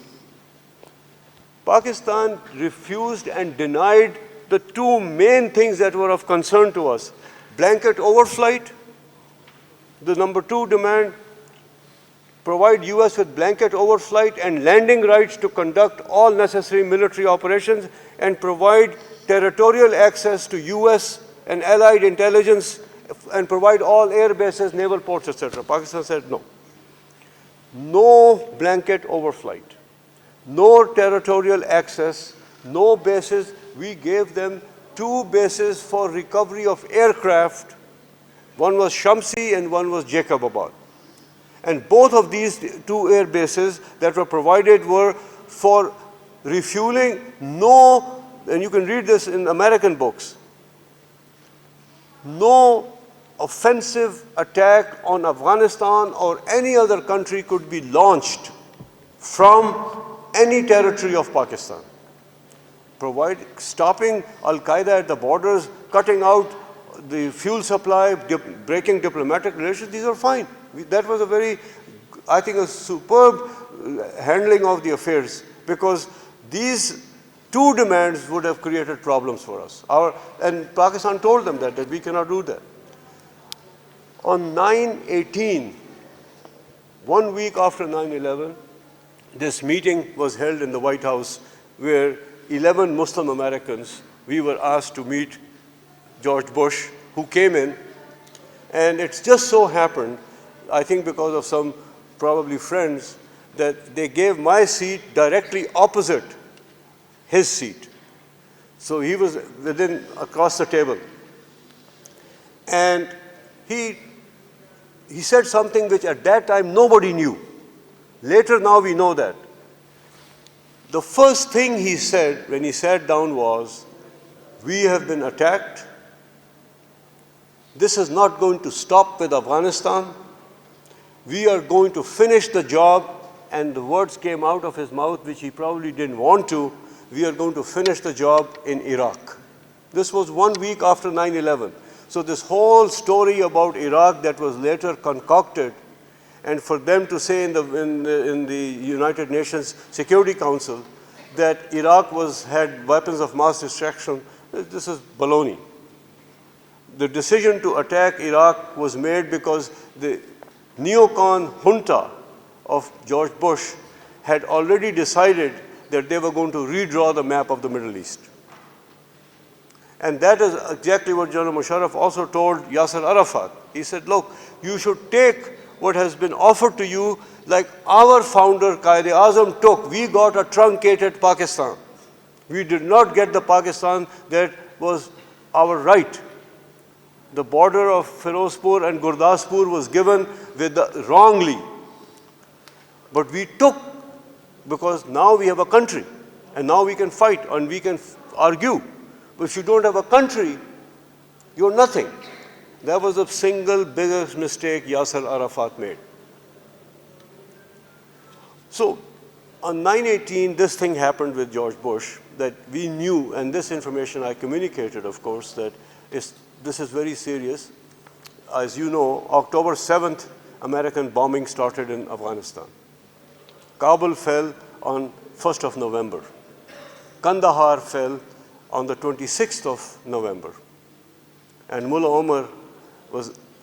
Pakistan refused and denied the 2 main things that were of concern to us. Blanket overflight, the number 2 demand, provide US with blanket overflight and landing rights to conduct all necessary military operations, and provide territorial access to US and allied intelligence, and provide all air bases, naval ports, etc. Pakistan said no. No blanket overflight, no territorial access, no bases. We gave them 2 bases for recovery of aircraft. One was Shamsi and one was Jacobabad. And both of these 2 air bases that were provided were for refueling. No, and you can read this in American books, no offensive attack on Afghanistan or any other country could be launched from any territory of Pakistan. Stopping Al-Qaeda at the borders, cutting out the fuel supply, breaking diplomatic relations, these are fine. That was a very, I think, a superb handling of the affairs, because these 2 demands would have created problems for us. And Pakistan told them that we cannot do that. On 9/18, 1 week after 9/11, this meeting was held in the White House where 11 Muslim Americans, we were asked to meet George Bush, who came in, and it's just so happened, I think because of some probably friends, that they gave my seat directly opposite his seat. So he was across the table. And he said something which at that time nobody knew. Later now we know that. The first thing he said when he sat down was, we have been attacked. This is not going to stop with Afghanistan. We are going to finish the job, and the words came out of his mouth which he probably didn't want to. We are going to finish the job in Iraq. This was 1 week after 9/11. So this whole story about Iraq that was later concocted, and for them to say in the United Nations Security Council that Iraq had weapons of mass destruction, this is baloney. The decision to attack Iraq was made because the neocon junta of George Bush had already decided that they were going to redraw the map of the Middle East. And that is exactly what General Musharraf also told Yasser Arafat. He said, look, you should take what has been offered to you like our founder Quaid-e-Azam took. We got a truncated Pakistan. We did not get the Pakistan that was our right. The border of Firozpur and Gurdaspur was given wrongly. But we took, because now we have a country, and now we can fight and we can argue. But if you don't have a country, you're nothing. That was the single biggest mistake Yasser Arafat made. So on 9/18, this thing happened with George Bush that we knew, and this information I communicated, of course, that this is very serious. As you know, October 7th, American bombing started in Afghanistan. Kabul fell on 1st of November. Kandahar fell on the 26th of November. And Mullah Omar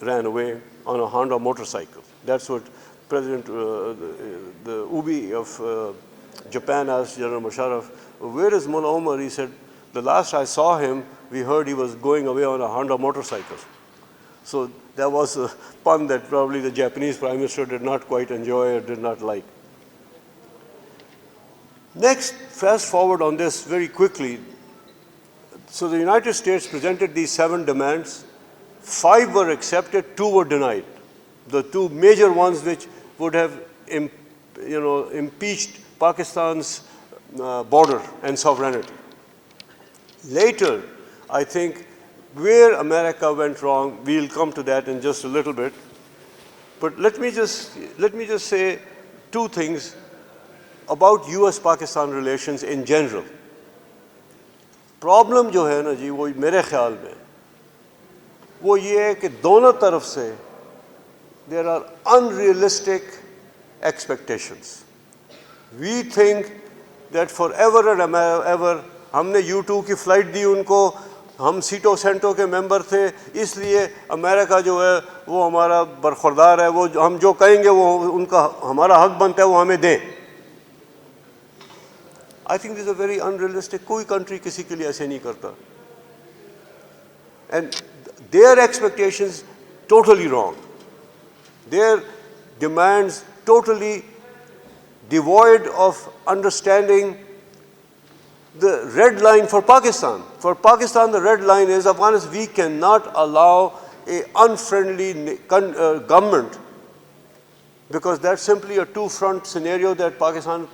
ran away on a Honda motorcycle. That's what President, the Ubi of Japan asked General Musharraf, where is Mullah Omar? He said, the last I saw him, we heard he was going away on a Honda motorcycle. So that was a pun that probably the Japanese Prime Minister did not quite enjoy or did not like. Next, fast forward on this very quickly. So the United States presented these 7 demands. 5 were accepted, 2 were denied. The 2 major ones which would have impeached Pakistan's border and sovereignty. Later, I think where America went wrong, we'll come to that in just a little bit. But let me just say 2 things about US-Pakistan relations in general. Problem जो है ना जी वो मेरे ख्याल में वो ये है कि दोनों तरफ से there are unrealistic expectations. We think that forever and ever हमने U2 की फ्लाइट दी उनको, हम सीटो सेंटो के मेंबर थे, इसलिए अमेरिका जो है वो हमारा बरखुरदार है, वो हम जो कहेंगे वो उनका हमारा हक बनता है वो हमें दें. I think this is a very unrealistic. कोई country किसी के लिए ऐसे नहीं करता. And their expectations totally wrong. Their demands totally devoid of understanding the red line for Pakistan. For Pakistan, the red line is Afghanistan. We cannot allow an unfriendly government because that's simply a two-front scenario that Pakistan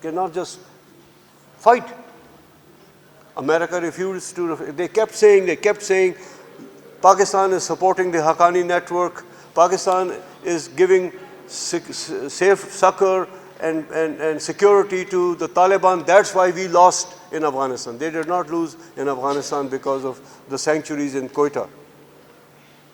cannot just fight. America refused to. They kept saying, Pakistan is supporting the Haqqani network. Pakistan is giving safe succor and security to the Taliban. That's why we lost in Afghanistan. They did not lose in Afghanistan because of the sanctuaries in Quetta.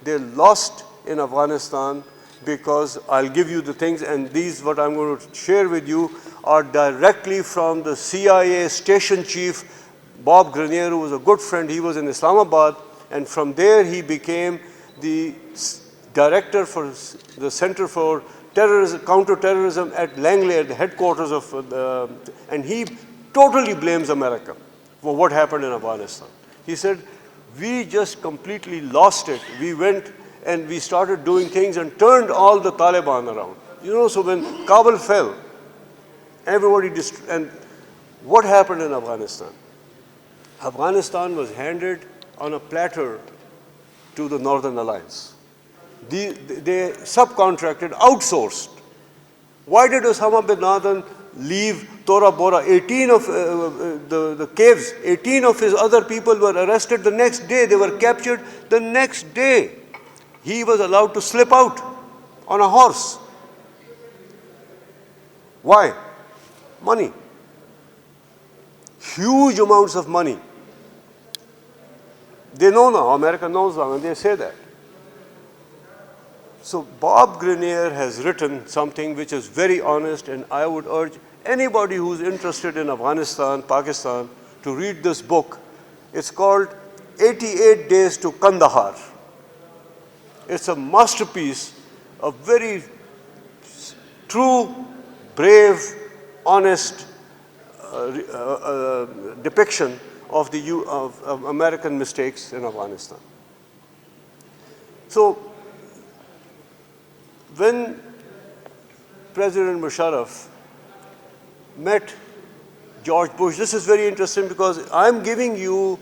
They lost in Afghanistan because I'll give you the things, and these what I'm going to share with you are directly from the CIA station chief, Bob Grenier, who was a good friend. He was in Islamabad, and from there he became the director for the Center for Counter-Terrorism at Langley, at the headquarters of and he totally blames America for what happened in Afghanistan. He said, we just completely lost it. We went and we started doing things and turned all the Taliban around. You know, so when Kabul fell, everybody and what happened in Afghanistan? Afghanistan was handed on a platter to the Northern Alliance. They subcontracted, outsourced. Why did Osama bin Laden leave Tora Bora. 18 of the caves, 18 of his other people were arrested the next day. They were captured the next day. He was allowed to slip out on a horse. Why? Money. Huge amounts of money. They know now, America knows now, and they say that. So Bob Grenier has written something which is very honest, and I would urge anybody who's interested in Afghanistan, Pakistan, to read this book. It's called 88 Days to Kandahar. It's a masterpiece, a very true, brave, honest depiction of of American mistakes in Afghanistan. So, when President Musharraf met George Bush, this is very interesting because I'm giving you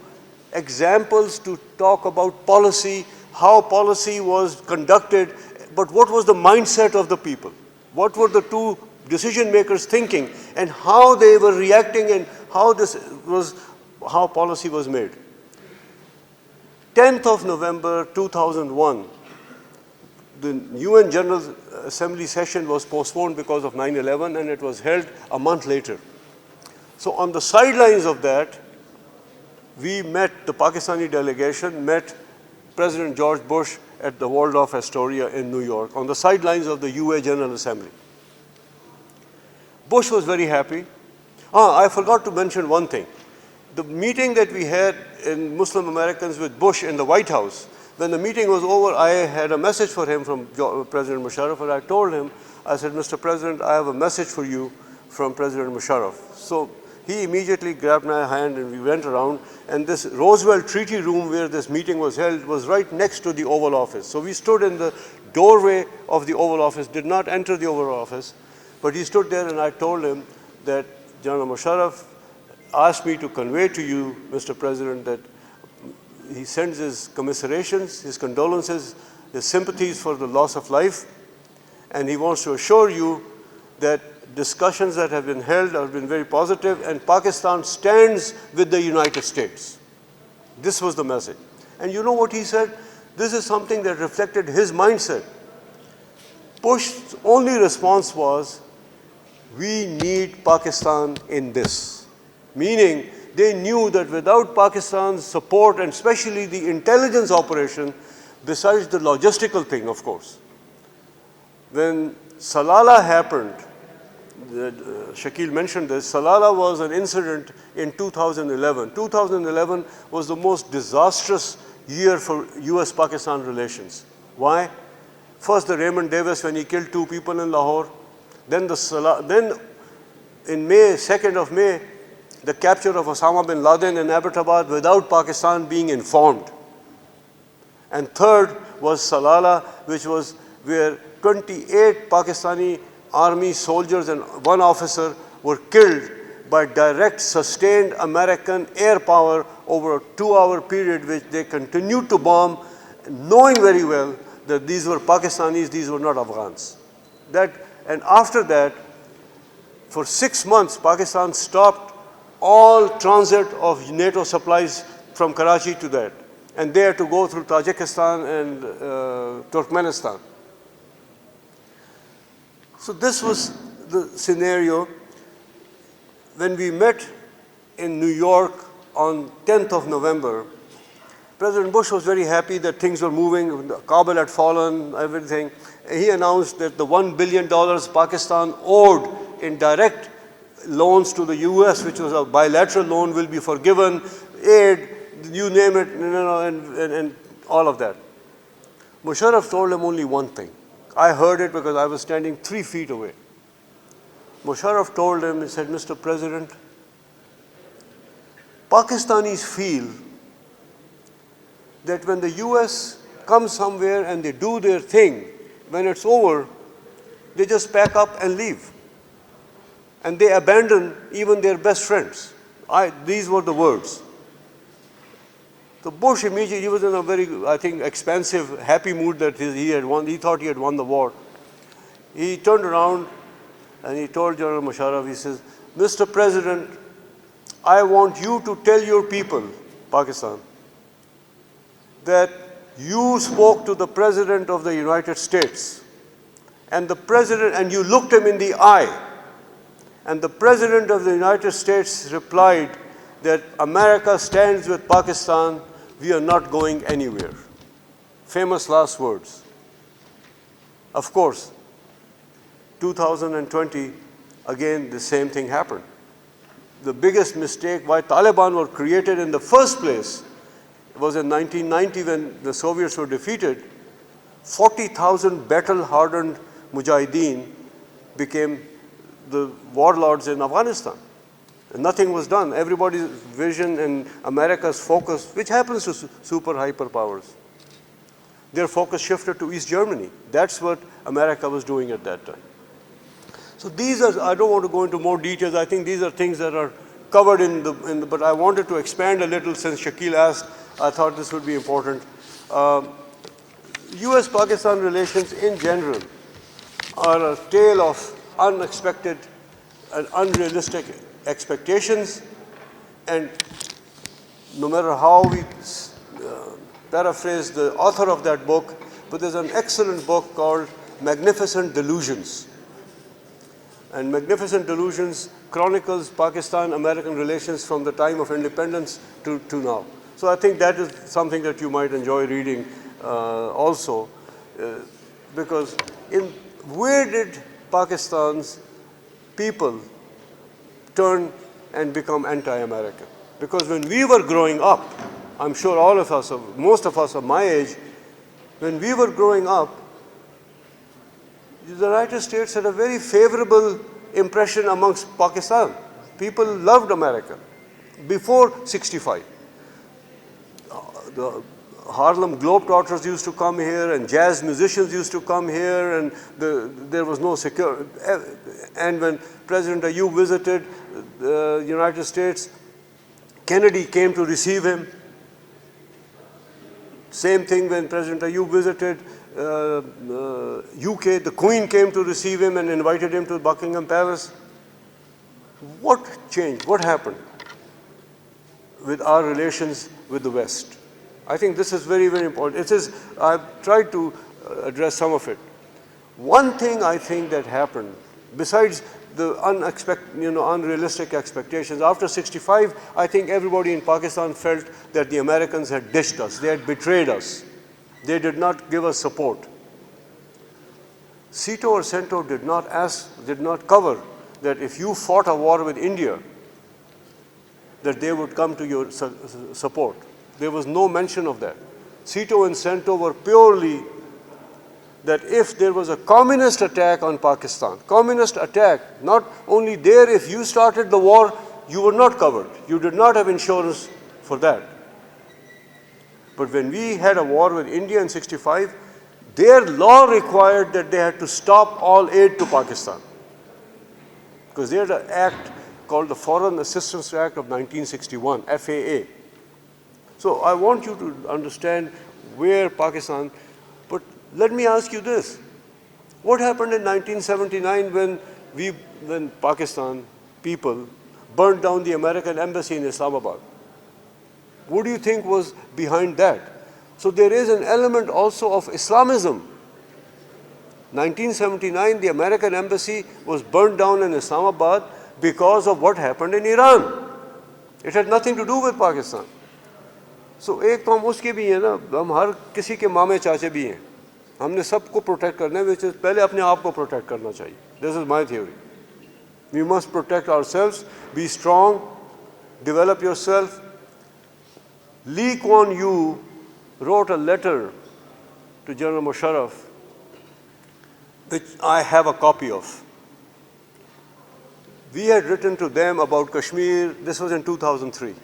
examples to talk about policy, how policy was conducted, but what was the mindset of the people? What were the two decision makers thinking, and how they were reacting, and how policy was made. 10th of November 2001, the UN General Assembly session was postponed because of 9/11, and it was held a month later. So on the sidelines of that, we met, the Pakistani delegation met President George Bush at the Waldorf Astoria in New York, on the sidelines of the UN General Assembly. Bush was very happy. I forgot to mention one thing. The meeting that we had in Muslim Americans with Bush in the White House, when the meeting was over, I had a message for him from President Musharraf, and I told him, I said, Mr. President, I have a message for you from President Musharraf. So he immediately grabbed my hand and we went around, and this Roosevelt Treaty Room where this meeting was held was right next to the Oval Office. So we stood in the doorway of the Oval Office, did not enter the Oval Office, but he stood there, and I told him that General Musharraf asked me to convey to you, Mr. President, that he sends his commiserations, his condolences, his sympathies for the loss of life, and he wants to assure you that discussions that have been held have been very positive, and Pakistan stands with the United States. This was the message. And you know what he said? This is something that reflected his mindset. Bush's only response was, we need Pakistan in this. Meaning, they knew that without Pakistan's support, and especially the intelligence operation, besides the logistical thing, of course, when Salalah happened, Shakil mentioned this, Salalah was an incident in 2011. 2011 was the most disastrous year for US-Pakistan relations. Why? First, the Raymond Davis, when he killed 2 people in Lahore. Then in May, 2nd of May, the capture of Osama bin Laden in Abbottabad without Pakistan being informed. And third was Salalah, which was where 28 Pakistani army soldiers and 1 officer were killed by direct sustained American air power over a 2-hour period, which they continued to bomb, knowing very well that these were Pakistanis, these were not Afghans. And after that, for 6 months, Pakistan stopped all transit of NATO supplies from Karachi to that. And they had to go through Tajikistan and Turkmenistan. So this was the scenario. When we met in New York on 10th of November, President Bush was very happy that things were moving, Kabul had fallen, everything. He announced that the $1 billion Pakistan owed in direct loans to the US, which was a bilateral loan, will be forgiven, aid, you name it, and all of that. Musharraf told him only one thing. I heard it because I was standing 3 feet away. Musharraf told him, he said, Mr. President, Pakistanis feel that when the US comes somewhere and they do their thing, when it's over, they just pack up and leave. And they abandon even their best friends. These were the words. So Bush immediately, he was in a very, I think, expansive, happy mood that he had won. He thought he had won the war. He turned around and he told General Musharraf, he says, Mr. President, I want you to tell your people, Pakistan, that you spoke to the President of the United States, and the President, and you looked him in the eye, and the President of the United States replied that America stands with Pakistan, we are not going anywhere. Famous last words. Of course, 2020, again, the same thing happened. The biggest mistake why Taliban were created in the first place was in 1990 when the Soviets were defeated. 40,000 battle-hardened mujahideen became the warlords in Afghanistan. And nothing was done. Everybody's vision and America's focus, which happens to super hyperpowers, their focus shifted to East Germany. That's what America was doing at that time. So these are, I don't want to go into more details. I think these are things that are covered in the but I wanted to expand a little since Shakil asked. I thought this would be important. US-Pakistan relations in general are a tale of unexpected and unrealistic expectations, and no matter how we paraphrase the author of that book, but there's an excellent book called Magnificent Delusions. And Magnificent Delusions chronicles Pakistan-American relations from the time of independence to now. So I think that is something that you might enjoy reading also, because where did Pakistan's people turn and become anti-American? Because when we were growing up, I'm sure all of us, most of us of my age, when we were growing up, the United States had a very favorable impression amongst Pakistan. People loved America before '65. The Harlem Globetrotters used to come here, and jazz musicians used to come here, and there was no security. And when President Ayub visited the United States, Kennedy came to receive him. Same thing when President Ayub visited UK, the Queen came to receive him and invited him to Buckingham Palace. What changed? What happened with our relations with the West? I think this is very, very important. I've tried to address some of it. One thing I think that happened, besides the unrealistic expectations, after '65, I think everybody in Pakistan felt that the Americans had ditched us, they had betrayed us. They did not give us support. SEATO or CENTO did not cover that if you fought a war with India, that they would come to your support. There was no mention of that. SEATO and CENTO were purely that if there was a communist attack on Pakistan, communist attack, not only there, if you started the war, you were not covered. You did not have insurance for that. But when we had a war with India in '65, their law required that they had to stop all aid to Pakistan, because they had an act called the Foreign Assistance Act of 1961, FAA. So I want you to understand where Pakistan, but let me ask you this. What happened in 1979 when Pakistan people burned down the American embassy in Islamabad? What do you think was behind that? So there is an element also of Islamism. 1979, the American embassy was burned down in Islamabad because of what happened in Iran. It had nothing to do with Pakistan. So एक तो हम उसके भी हैं ना, हम हर किसी के मामे चाचे भी हैं. हमने सबको प्रोटेक्ट करना है, which is पहले अपने आप को प्रोटेक्ट करना चाहिए. This is my theory. We must protect ourselves, be strong, develop yourself. Lee Kuan Yew wrote a letter to General Musharraf, which I have a copy of. We had written to them about Kashmir. This was in 2003.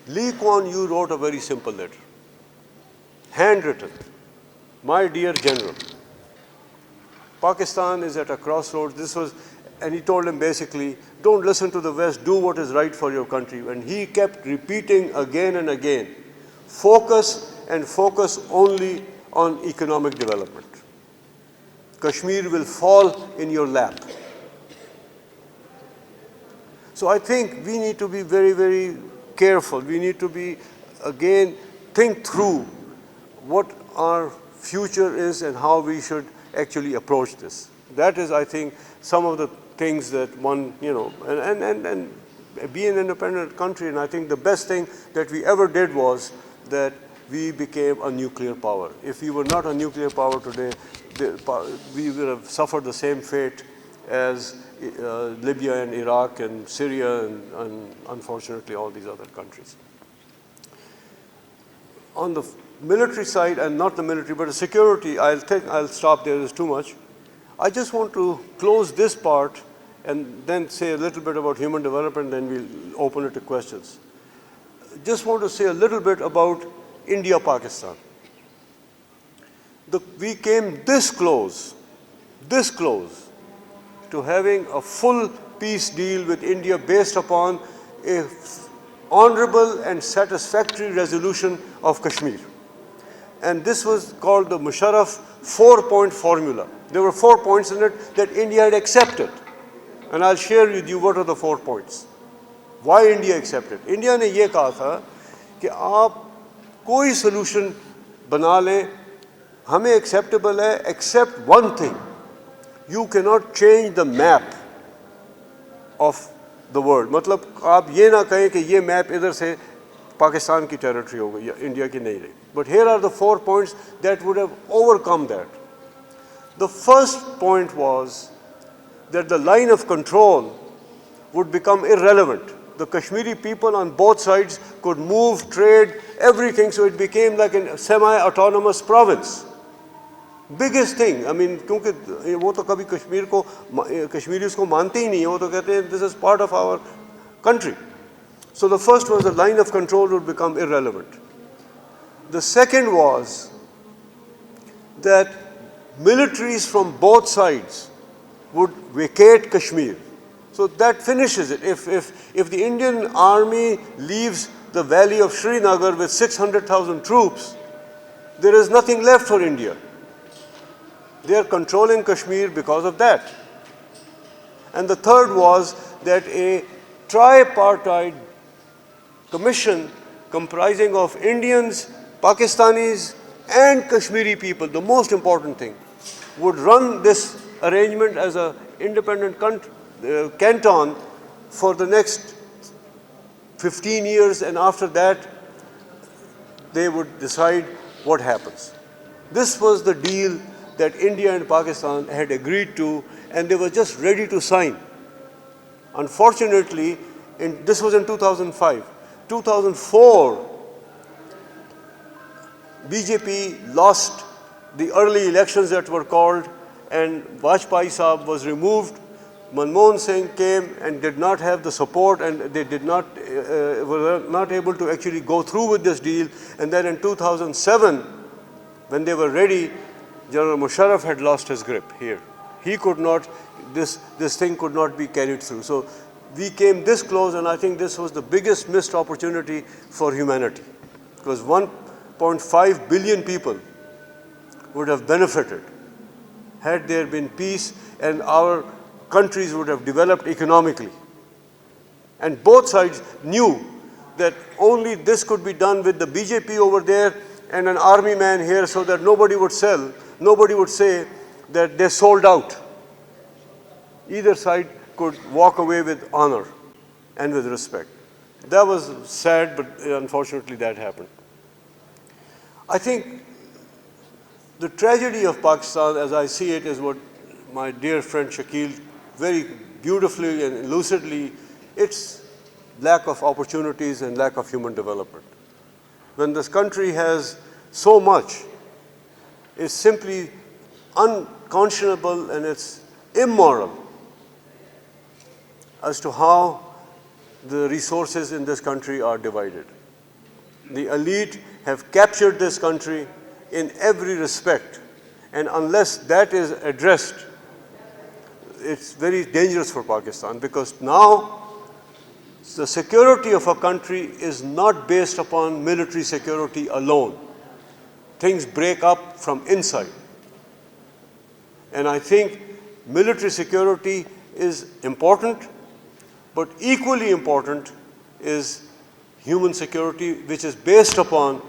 Lee Kuan Yew wrote a very simple letter, handwritten. My dear General, Pakistan is at a crossroads. And he told him basically, don't listen to the West, do what is right for your country. And he kept repeating again and again, focus and focus only on economic development. Kashmir will fall in your lap. So I think we need to be very, very careful. We need to be, again, think through what our future is and how we should actually approach this. That is, I think, some of the things that one, and be an independent country. And I think the best thing that we ever did was that we became a nuclear power. If we were not a nuclear power today, we would have suffered the same fate as Libya and Iraq and Syria and unfortunately all these other countries. On the military side, and not the military, but the security, I'll stop there, there's too much. I just want to close this part and then say a little bit about human development, then we'll open it to questions. Just want to say a little bit about India-Pakistan. We came this close to having a full peace deal with India based upon a honorable and satisfactory resolution of Kashmir. And this was called the Musharraf 4-point formula. There were 4 points in it that India had accepted. And I'll share with you what are the 4 points. Why India accepted? India ने ये कहा था कि आप कोई solution बना लें, हमें acceptable है, except one thing. You cannot change the map of the world. मतलब आप ये ना कहें कि ये map इधर से पाकिस्तान की territory हो गई या इंडिया की नहीं रही. But here are the 4 points that would have overcome that. The first point was that the line of control would become irrelevant. The Kashmiri people on both sides could move, trade, everything, so it became like a semi-autonomous province. Biggest thing, I mean, क्योंकि वो तो कभी कश्मीरी उसको मानते ही नहीं है, वो तो कहते हैं this is part of our country. So the first was the line of control would become irrelevant. The second was that militaries from both sides would vacate Kashmir. So that finishes it. If the Indian army leaves the valley of Srinagar with 600,000 troops, there is nothing left for India. They are controlling Kashmir because of that. And the third was that a tripartite commission comprising of Indians, Pakistanis, and Kashmiri people, the most important thing, would run this arrangement as an independent canton for the next 15 years, and after that, they would decide what happens. This was the deal that India and Pakistan had agreed to, and they were just ready to sign. Unfortunately, this was in 2005. 2004, BJP lost the early elections that were called, and Vajpayee Saab was removed. Manmohan Singh came and did not have the support, and they were not able to actually go through with this deal. And then in 2007, when they were ready, General Musharraf had lost his grip here. He could not, this thing could not be carried through. So we came this close, and I think this was the biggest missed opportunity for humanity, because 1.5 billion people would have benefited had there been peace, and our countries would have developed economically. And both sides knew that only this could be done with the BJP over there and an army man here, so that nobody would say that they sold out. Either side could walk away with honor and with respect. That was sad, but unfortunately that happened. I think the tragedy of Pakistan, as I see it, is what my dear friend Shakil very beautifully and lucidly, it's lack of opportunities and lack of human development. When this country has so much, it's simply unconscionable and it's immoral as to how the resources in this country are divided. The elite have captured this country in every respect, and unless that is addressed, it's very dangerous for Pakistan, because now the security of a country is not based upon military security alone. Things break up from inside. And I think military security is important, But equally important is human security, which is based upon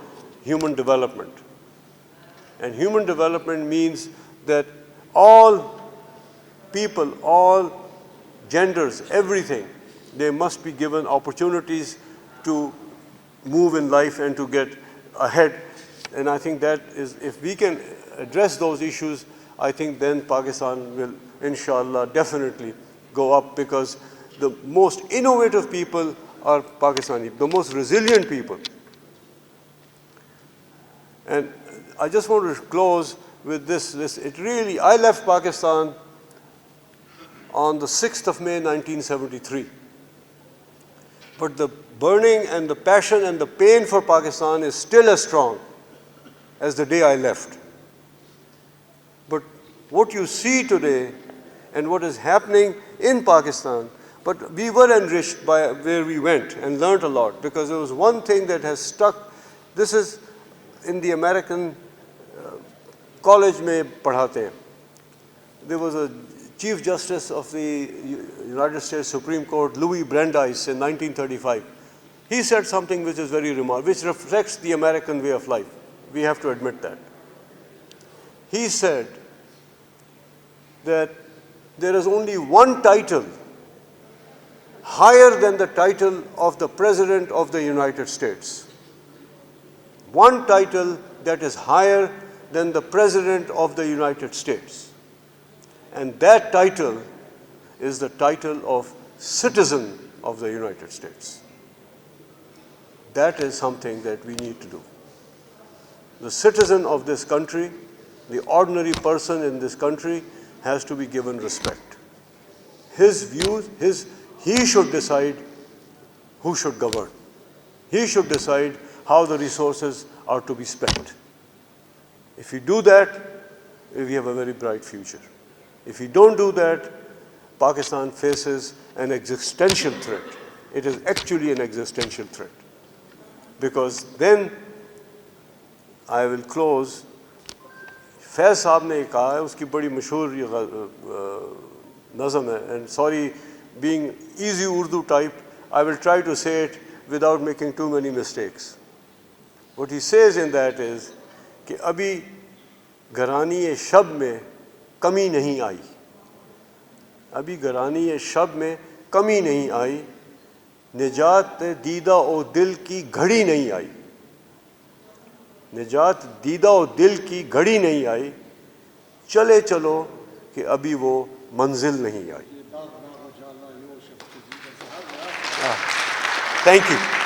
human development. And human development means that all people, all genders, everything, they must be given opportunities to move in life and to get ahead. And I think that is, if we can address those issues, I think then Pakistan will, inshallah, definitely go up, because the most innovative people are Pakistani, the most resilient people. And I just want to close with this. It really, I left Pakistan on the 6th of May, 1973. But the burning and the passion and the pain for Pakistan is still as strong as the day I left. But what you see today and what is happening in Pakistan, but we were enriched by where we went and learned a lot, because there was one thing that has stuck. This is in the American college mein padhate hain. There was a Chief Justice of the United States Supreme Court, Louis Brandeis, in 1935. He said something which is very remarkable, which reflects the American way of life. We have to admit that. He said that there is only one title higher than the title of the President of the United States. One title that is higher than the President of the United States. And that title is the title of citizen of the United States. That is something that we need to do. The citizen of this country, the ordinary person in this country, has to be given respect. His views, he should decide who should govern. He should decide how the resources are to be spent. If we do that, we have a very bright future. If we don't do that, Pakistan faces an existential threat. It is actually an existential threat. Because then, I will close, फैज़ साहब ने कहा है, उसकी बड़ी मशहूर नज़म है, and sorry, being easy Urdu type, I will try to say it without making too many mistakes. What he says in that is कि अभी घरानी शब में कमी नहीं आई, अभी घरानी शब में कमी नहीं आई, निजात दीदा और दिल की घड़ी नहीं आई, निजात दीदा और दिल की घड़ी नहीं आई, चले चलो कि अभी वो मंजिल नहीं आई. Thank you.